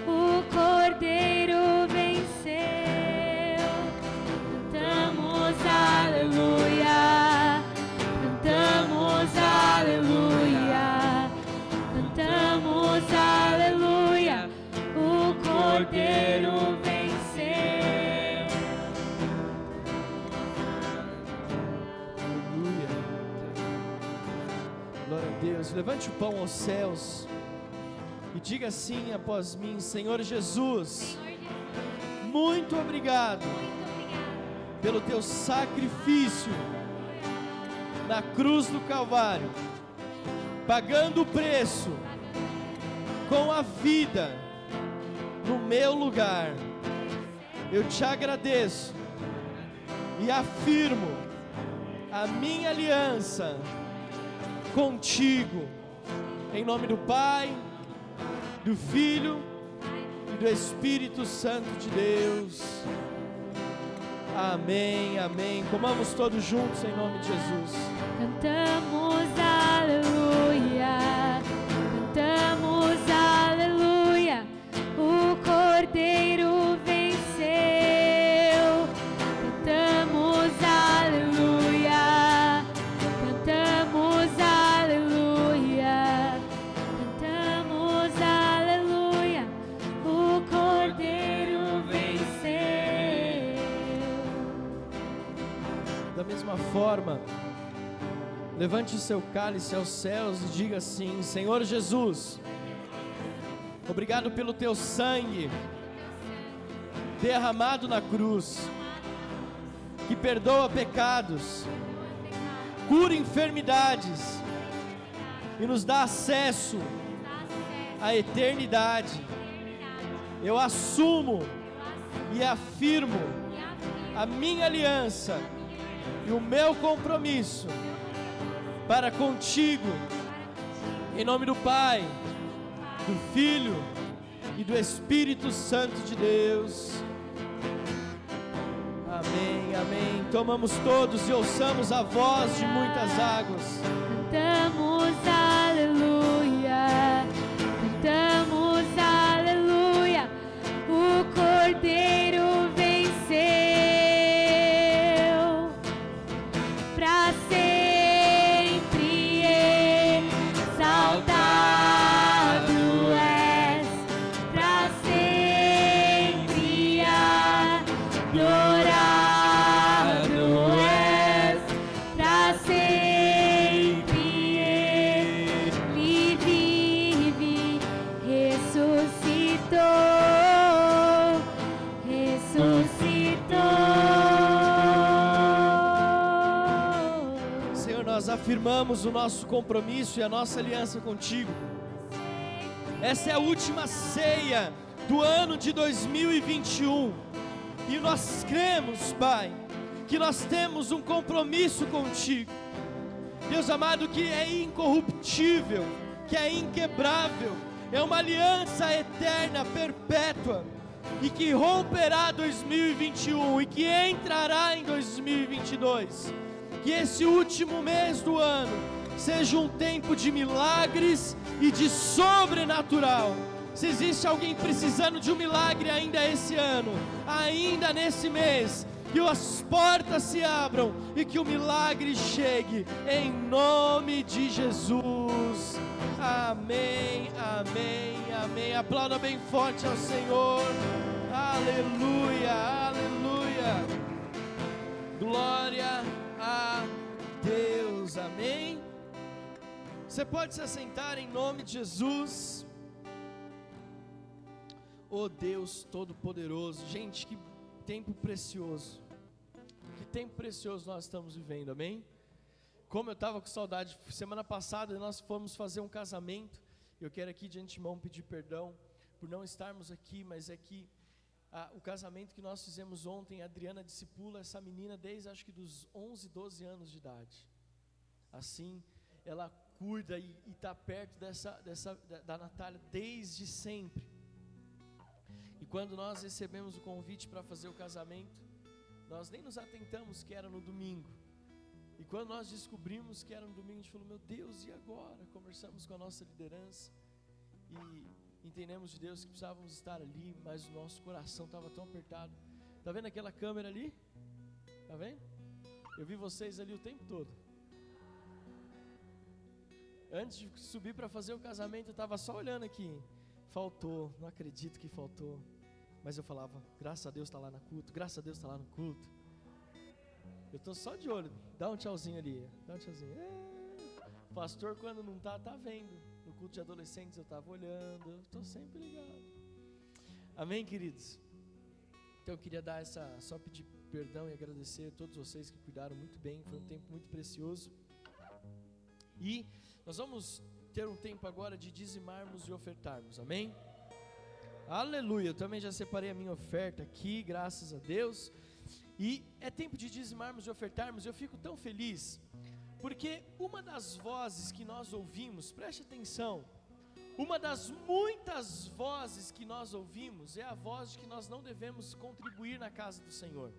o Cordeiro venceu. Cantamos aleluia, cantamos aleluia, cantamos aleluia, o Cordeiro venceu. Glória a Deus. Levante o pão aos céus E diga assim após mim: Senhor Jesus, Senhor Jesus, muito obrigado muito obrigado pelo teu sacrifício na cruz do Calvário, pagando o preço com a vida no meu lugar. Eu te agradeço e afirmo a minha aliança contigo, em nome do Pai, do Filho e do Espírito Santo de Deus. Amém, amém. Comamos todos juntos em nome de Jesus. Cantamos aleluia, cantamos aleluia, o Cordeiro venceu. Cantamos aleluia, cantamos aleluia, cantamos aleluia, o Cordeiro venceu. Da mesma forma, levante o seu cálice aos céus e diga assim: Senhor Jesus, obrigado pelo teu sangue derramado na cruz, que perdoa pecados, cura enfermidades e nos dá acesso à eternidade. Eu assumo e afirmo a minha aliança e o meu compromisso para contigo, em nome do Pai, do Filho e do Espírito Santo de Deus. Amém, amém. Tomamos todos e ouçamos a voz de muitas águas. Cantamos aleluia, cantamos aleluia, o Cordeiro venceu. Pra sempre exaltado és, pra sempre adorado és, pra sempre Ele vive, ressuscitou, ressuscitou. Senhor, nós afirmamos o nosso compromisso e a nossa aliança contigo. Essa é a última ceia do ano de 2021 e nós cremos, Pai, que nós temos um compromisso contigo, Deus amado, que é incorruptível, que é inquebrável, é uma aliança eterna, perpétua, e que romperá 2021 e que entrará em 2022. Que esse último mês do ano seja um tempo de milagres e de sobrenatural. Se existe alguém precisando de um milagre ainda esse ano, ainda nesse mês, que as portas se abram e que o milagre chegue, em nome de Jesus. Amém, amém, amém. Aplauda bem forte ao Senhor. Aleluia, aleluia. Glória a Deus, amém. Você pode se assentar em nome de Jesus. Oh Deus Todo-Poderoso, gente, que tempo precioso, que tempo precioso nós estamos vivendo, amém? Como eu estava com saudade, semana passada nós fomos fazer um casamento. Eu quero aqui de antemão pedir perdão por não estarmos aqui, mas é que o casamento que nós fizemos ontem, a Adriana discipula essa menina desde acho que dos 11, 12 anos de idade. Assim, ela cuida e está perto da Natália desde sempre. E quando nós recebemos o convite para fazer o casamento, nós nem nos atentamos que era no domingo. E quando nós descobrimos que era no domingo, a gente falou: meu Deus, e agora? Conversamos com a nossa liderança e entendemos de Deus que precisávamos estar ali, mas o nosso coração estava tão apertado. Está vendo aquela câmera ali? Está vendo? Eu vi vocês ali o tempo todo. Antes de subir para fazer o casamento, eu estava só olhando aqui. Faltou, não acredito que faltou. Mas eu falava: graças a Deus está lá no culto, graças a Deus está lá no culto. Eu estou só de olho. Dá um tchauzinho ali, dá um tchauzinho. O pastor, quando não está, está vendo no culto de adolescentes eu estava olhando, eu estou sempre ligado. Amém, queridos? Então eu queria só pedir perdão e agradecer a todos vocês que cuidaram muito bem, foi um tempo muito precioso. E nós vamos ter um tempo agora de dizimarmos e ofertarmos, amém? Aleluia, eu também já separei a minha oferta aqui, graças a Deus. E é tempo de dizimarmos e ofertarmos. Eu fico tão feliz, porque uma das vozes que nós ouvimos, preste atenção, uma das muitas vozes que nós ouvimos é a voz de que nós não devemos contribuir na casa do Senhor.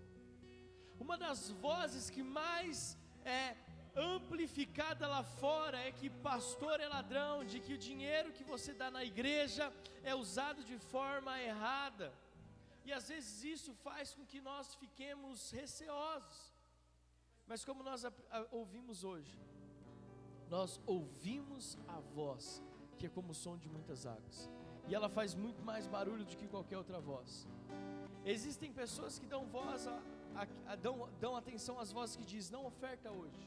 Uma das vozes que mais é amplificada lá fora é que pastor é ladrão, de que o dinheiro que você dá na igreja é usado de forma errada. E às vezes isso faz com que nós fiquemos receosos. Mas como nós ouvimos hoje, nós ouvimos a voz, que é como o som de muitas águas, e ela faz muito mais barulho do que qualquer outra voz. Existem pessoas que dão dão atenção às vozes que diz, não oferta hoje.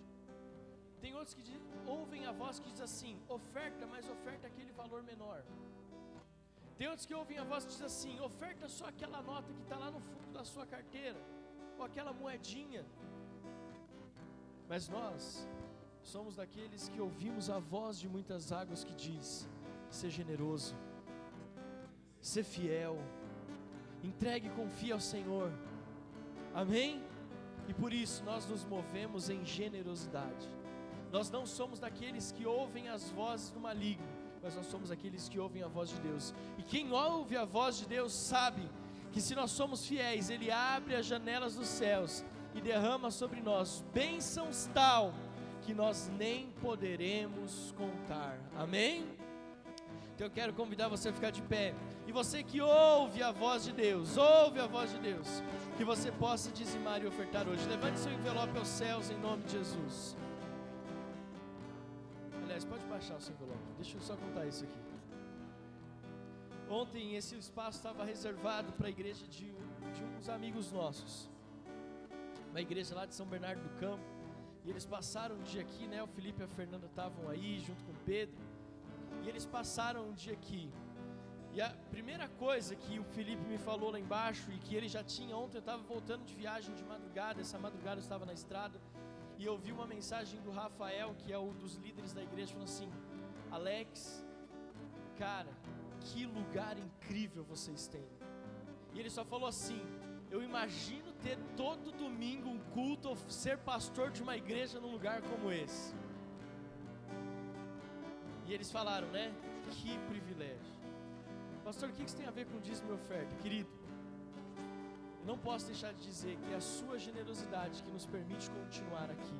Tem outros que ouvem a voz que diz assim, oferta, mas oferta aquele valor menor. Tem outros que ouvem a voz que diz assim, oferta só aquela nota que está lá no fundo da sua carteira, ou aquela moedinha. Mas nós somos daqueles que ouvimos a voz de muitas águas que diz, ser generoso, ser fiel, entregue e confie ao Senhor, amém? E por isso nós nos movemos em generosidade. Nós não somos daqueles que ouvem as vozes do maligno, mas nós somos aqueles que ouvem a voz de Deus. E quem ouve a voz de Deus sabe que se nós somos fiéis, Ele abre as janelas dos céus e derrama sobre nós bênçãos tal que nós nem poderemos contar, amém? Então eu quero convidar você a ficar de pé, e você que ouve a voz de Deus, que você possa dizimar e ofertar hoje. Levante seu envelope aos céus em nome de Jesus. Aliás, pode baixar o seu envelope, deixa eu só contar isso aqui. Ontem esse espaço estava reservado para a igreja de uns amigos nossos, uma igreja lá de São Bernardo do Campo, e eles passaram um dia aqui, né? O Felipe e a Fernanda estavam aí junto com o Pedro, e eles passaram um dia aqui. E a primeira coisa que o Felipe me falou lá embaixo, e que ele já tinha ontem, eu estava voltando de viagem de madrugada, essa madrugada eu estava na estrada, e eu vi uma mensagem do Rafael, que é um dos líderes da igreja, falando assim, Alex, cara, que lugar incrível vocês têm. E ele só falou assim, eu imagino ter todo domingo um culto, ou ser pastor de uma igreja num lugar como esse. E eles falaram, né, que privilégio. Pastor, o que isso tem a ver com dízimo e oferta? Querido, eu não posso deixar de dizer que é a sua generosidade que nos permite continuar aqui.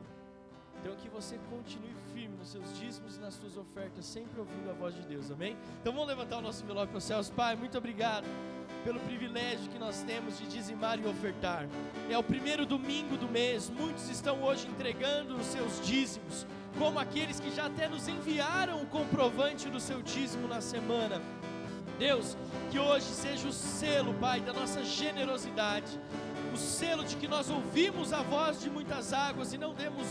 Então que você continue firme nos seus dízimos e nas suas ofertas, sempre ouvindo a voz de Deus, amém? Então vamos levantar o nosso envelope aos céus. Pai, muito obrigado pelo privilégio que nós temos de dizimar e ofertar. É o primeiro domingo do mês, muitos estão hoje entregando os seus dízimos, como aqueles que já até nos enviaram o comprovante do seu dízimo na semana. Deus, que hoje seja o selo, Pai, da nossa generosidade, o selo de que nós ouvimos a voz de muitas águas e não demos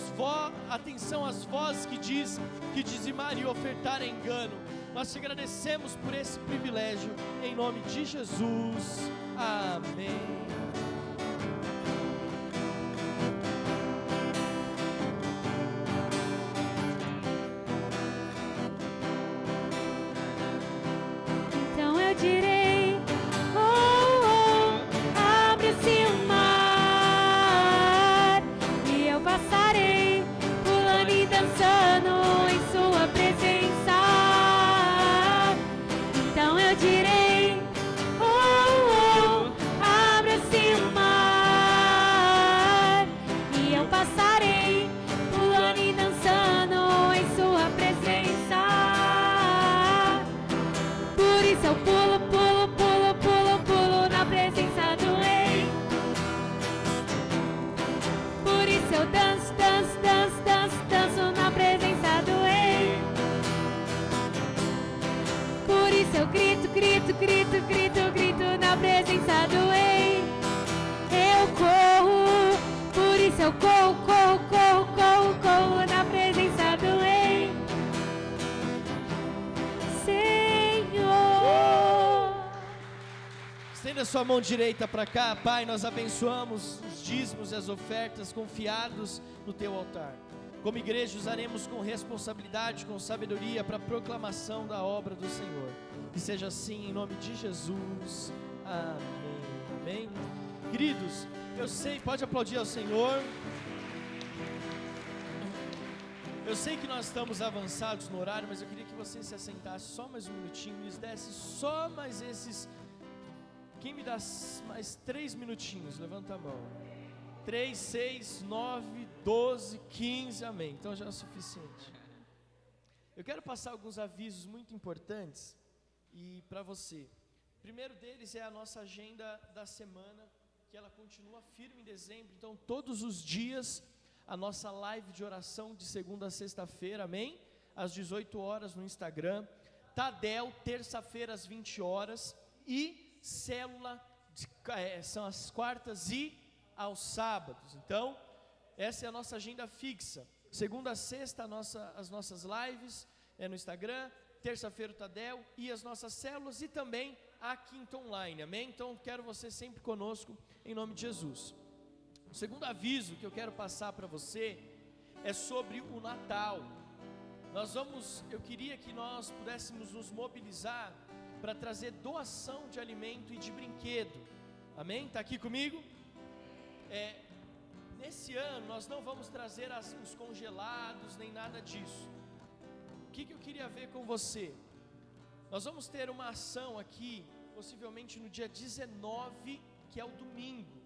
atenção às vozes que diz que dizimar e ofertar é engano. Nós te agradecemos por esse privilégio, em nome de Jesus, amém. Direi, abre-se o mar, e eu passarei, pulando e dançando em sua presença. Então eu direi, abre-se o mar, e eu passarei, pulando e dançando em sua presença. Por isso eu pulo, pulo, pulo, pulo, pulo na presença do Rei. Por isso eu danço, danço, danço, danço, danço na presença do Rei. Por isso eu grito, grito, grito, grito, grito na presença do Rei. Eu corro, por isso eu corro, corro, corro, corro, corro na presença do Rei. Estenda sua mão direita para cá. Pai, nós abençoamos os dízimos e as ofertas confiados no teu altar. Como igreja, usaremos com responsabilidade, com sabedoria para a proclamação da obra do Senhor. Que seja assim em nome de Jesus. Amém. Amém. Queridos, eu sei, pode aplaudir ao Senhor. Eu sei que nós estamos avançados no horário, mas eu queria que você se assentasse só mais um minutinho, nos desse só mais esses. Quem me dá mais 3 minutinhos? Levanta a mão. 3, 6, 9, 12, 15, amém. Então já é o suficiente. Eu quero passar alguns avisos muito importantes e para você. O primeiro deles é a nossa agenda da semana, que ela continua firme em dezembro. Então todos os dias a nossa live de oração de segunda a sexta-feira, amém? Às 18 horas no Instagram. Tadel, terça-feira às 20 horas. E célula, são as quartas e aos sábados. Então, essa é a nossa agenda fixa. Segunda a sexta, as nossas lives no Instagram. Terça-feira o Tadel e as nossas células. E também a quinta online, amém? Então, quero você sempre conosco, em nome de Jesus. O segundo aviso que eu quero passar para você é sobre o Natal. Eu queria que nós pudéssemos nos mobilizar para trazer doação de alimento e de brinquedo, amém? Está aqui comigo? Nesse ano nós não vamos trazer os congelados nem nada disso. O que eu queria ver com você? Nós vamos ter uma ação aqui, possivelmente no dia 19, que é o domingo.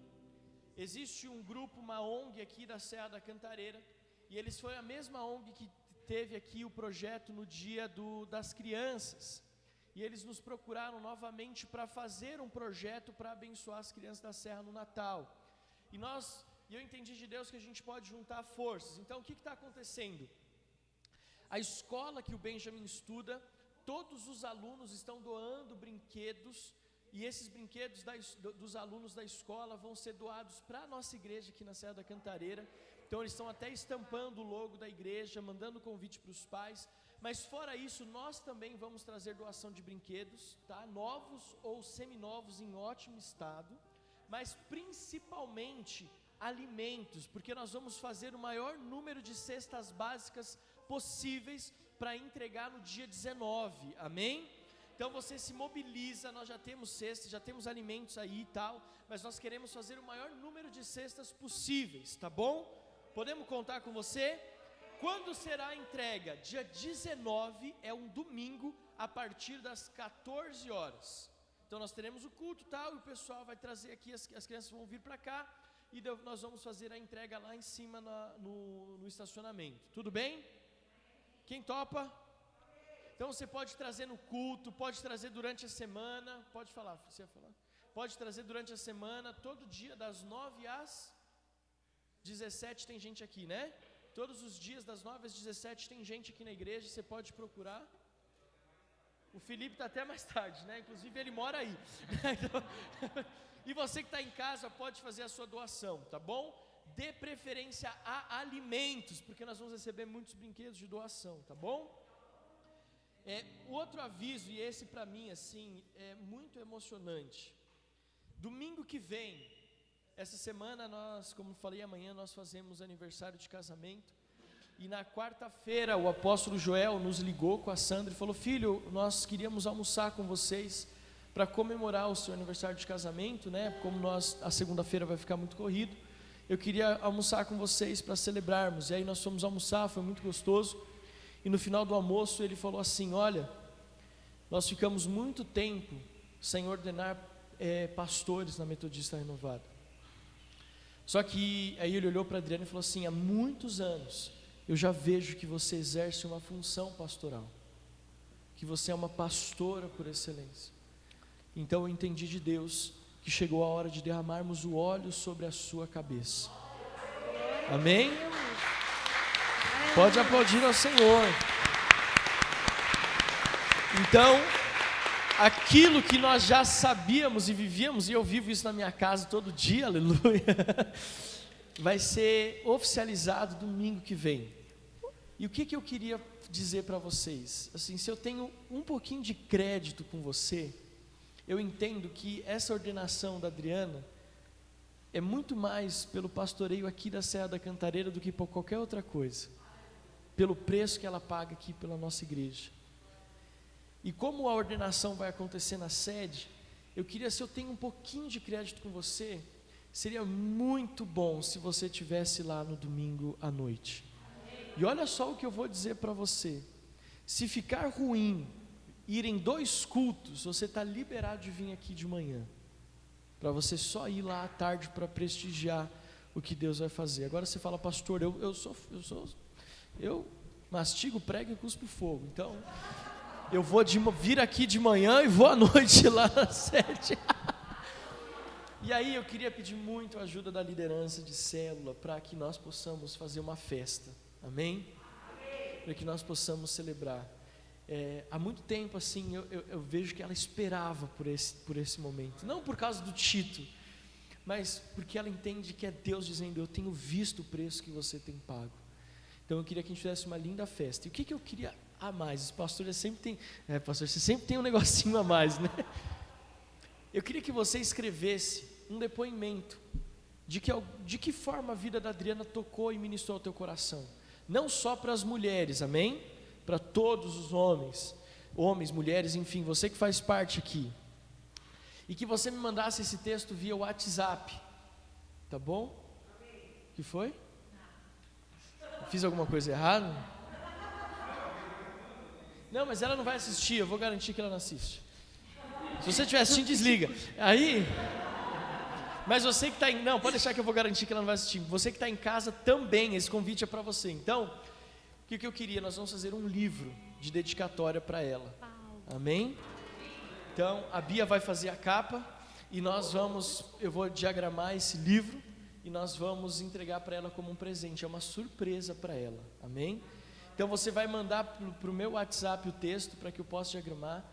Existe um grupo, uma ONG aqui da Serra da Cantareira, e eles foram a mesma ONG que teve aqui o projeto no dia das crianças, e eles nos procuraram novamente para fazer um projeto para abençoar as crianças da Serra no Natal, e eu entendi de Deus que a gente pode juntar forças. Então o que está acontecendo? A escola que o Benjamin estuda, todos os alunos estão doando brinquedos, e esses brinquedos dos alunos da escola vão ser doados para a nossa igreja aqui na Serra da Cantareira. Então eles estão até estampando o logo da igreja, mandando convite para os pais. Mas fora isso, nós também vamos trazer doação de brinquedos, tá? Novos ou seminovos em ótimo estado, mas principalmente alimentos, porque nós vamos fazer o maior número de cestas básicas possíveis para entregar no dia 19, amém? Então você se mobiliza, nós já temos cestas, já temos alimentos aí e tal, mas nós queremos fazer o maior número de cestas possíveis, tá bom? Podemos contar com você? Quando será a entrega? Dia 19, é um domingo, a partir das 14 horas. Então nós teremos o culto e tal, e o pessoal vai trazer aqui, as crianças vão vir para cá, e nós vamos fazer a entrega lá em cima no estacionamento. Tudo bem? Quem topa? Então você pode trazer no culto, pode trazer durante a semana, pode falar, você ia falar? Pode trazer durante a semana, todo dia das 9 às 17 tem gente aqui, né? Todos os dias das 9 às 17 tem gente aqui na igreja, você pode procurar. O Felipe está até mais tarde, né? Inclusive ele mora aí. E você que está em casa pode fazer a sua doação, tá bom? Dê preferência a alimentos, porque nós vamos receber muitos brinquedos de doação, tá bom? Outro aviso, e esse para mim assim é muito emocionante. Domingo que vem, essa semana nós, como falei, amanhã nós fazemos aniversário de casamento. E na quarta-feira o apóstolo Joel nos ligou com a Sandra e falou: filho, nós queríamos almoçar com vocês para comemorar o seu aniversário de casamento, né? Como a segunda-feira vai ficar muito corrido, eu queria almoçar com vocês para celebrarmos. E aí nós fomos almoçar, foi muito gostoso. E no final do almoço ele falou assim: olha, nós ficamos muito tempo sem ordenar pastores na Metodista Renovada. Só que aí ele olhou para a Adriana e falou assim: há muitos anos eu já vejo que você exerce uma função pastoral, que você é uma pastora por excelência. Então eu entendi de Deus que chegou a hora de derramarmos o óleo sobre a sua cabeça. Amém? Pode aplaudir ao Senhor. Então, aquilo que nós já sabíamos e vivíamos, e eu vivo isso na minha casa todo dia, aleluia, vai ser oficializado domingo que vem. E o que eu queria dizer para vocês? Assim, se eu tenho um pouquinho de crédito com você, eu entendo que essa ordenação da Adriana é muito mais pelo pastoreio aqui da Serra da Cantareira do que por qualquer outra coisa, pelo preço que ela paga aqui pela nossa igreja. E como a ordenação vai acontecer na sede, eu queria, se eu tenho um pouquinho de crédito com você, seria muito bom se você estivesse lá no domingo à noite. E olha só o que eu vou dizer para você: se ficar ruim ir em 2 cultos, você está liberado de vir aqui de manhã, para você só ir lá à tarde para prestigiar o que Deus vai fazer. Agora você fala, pastor, eu mastigo, prego e cuspo fogo, então eu vou vir aqui de manhã e vou à noite lá na sede. E aí eu queria pedir muito a ajuda da liderança de célula, para que nós possamos fazer uma festa, amém? Para que nós possamos celebrar. Há muito tempo assim, eu vejo que ela esperava por esse momento, não por causa do Tito, mas porque ela entende que é Deus dizendo, eu tenho visto o preço que você tem pago. Então eu queria que a gente tivesse uma linda festa. E o que eu queria a mais? Os pastores sempre tem, pastor, você sempre tem um negocinho a mais, né? Eu queria que você escrevesse um depoimento de que forma a vida da Adriana tocou e ministrou ao teu coração, não só para as mulheres, amém? Para todos os homens, mulheres, enfim, você que faz parte aqui, e que você me mandasse esse texto via WhatsApp, tá bom? O que foi? Fiz alguma coisa errada? Não, mas ela não vai assistir, eu vou garantir que ela não assiste. Se você estiver assistindo, desliga. Aí, mas você que está não, pode deixar que eu vou garantir que ela não vai assistir. Você que está em casa também, esse convite é para você. Então, o que eu queria? Nós vamos fazer um livro de dedicatória para ela. Amém? Então, a Bia vai fazer a capa e eu vou diagramar esse livro e nós vamos entregar para ela como um presente. É uma surpresa para ela. Amém? Então você vai mandar para o meu WhatsApp o texto para que eu possa diagramar,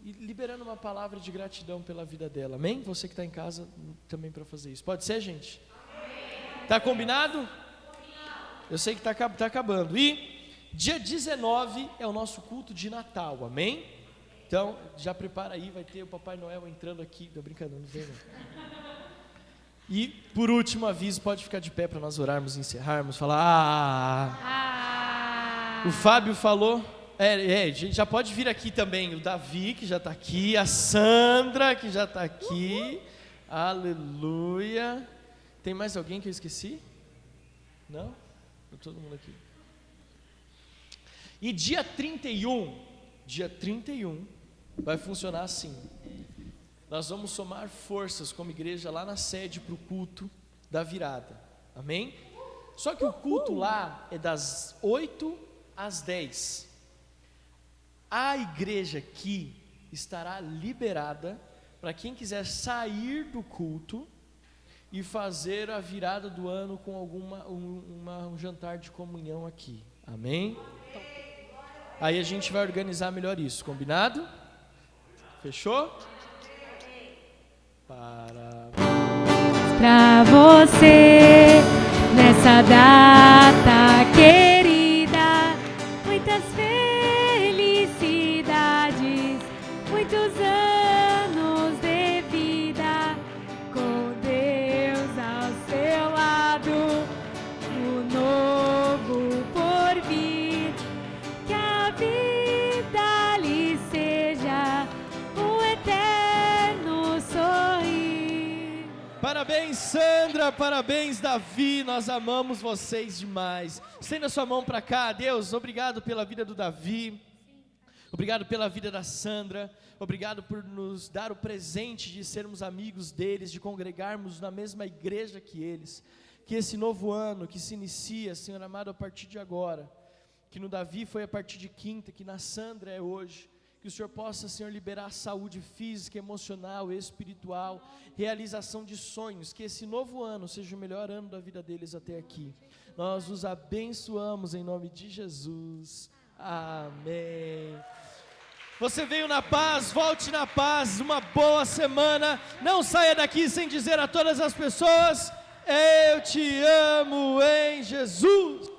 liberando uma palavra de gratidão pela vida dela, amém? Você que está em casa também para fazer isso, pode ser, gente? Está combinado? Eu sei que está acabando. E dia 19 é o nosso culto de Natal, amém? Então já prepara aí, vai ter o Papai Noel entrando aqui, tô brincando, não vem não. E por último aviso, pode ficar de pé para nós orarmos e encerrarmos, falar O Fábio falou, já pode vir aqui também, o Davi que já está aqui, a Sandra que já está aqui, aleluia. Tem mais alguém que eu esqueci? Não? Está todo mundo aqui. E dia 31 vai funcionar assim. Nós vamos somar forças como igreja lá na sede para o culto da virada, amém? Só que o culto lá é das 8 às 10. A igreja aqui estará liberada para quem quiser sair do culto e fazer a virada do ano com um jantar de comunhão aqui, amém? Aí a gente vai organizar melhor isso, combinado? Fechou? Para você nessa data querida, muitas felicidades, muitos anos de vida, com Deus ao seu lado, o novo por vir, que a vida lhe seja um eterno sorrir. Parabéns, Sandra, parabéns, Davi, nós amamos vocês demais. Estenda sua mão para cá. Deus, obrigado pela vida do Davi, obrigado pela vida da Sandra, obrigado por nos dar o presente de sermos amigos deles, de congregarmos na mesma igreja que eles. Que esse novo ano que se inicia, Senhor amado, a partir de agora, que no Davi foi a partir de quinta, que na Sandra é hoje, que o Senhor possa, Senhor, liberar saúde física, emocional, espiritual, realização de sonhos, que esse novo ano seja o melhor ano da vida deles até aqui. Nós os abençoamos em nome de Jesus, amém. Você veio na paz, volte na paz, uma boa semana, não saia daqui sem dizer a todas as pessoas, eu te amo em Jesus.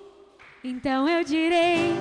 Então eu direi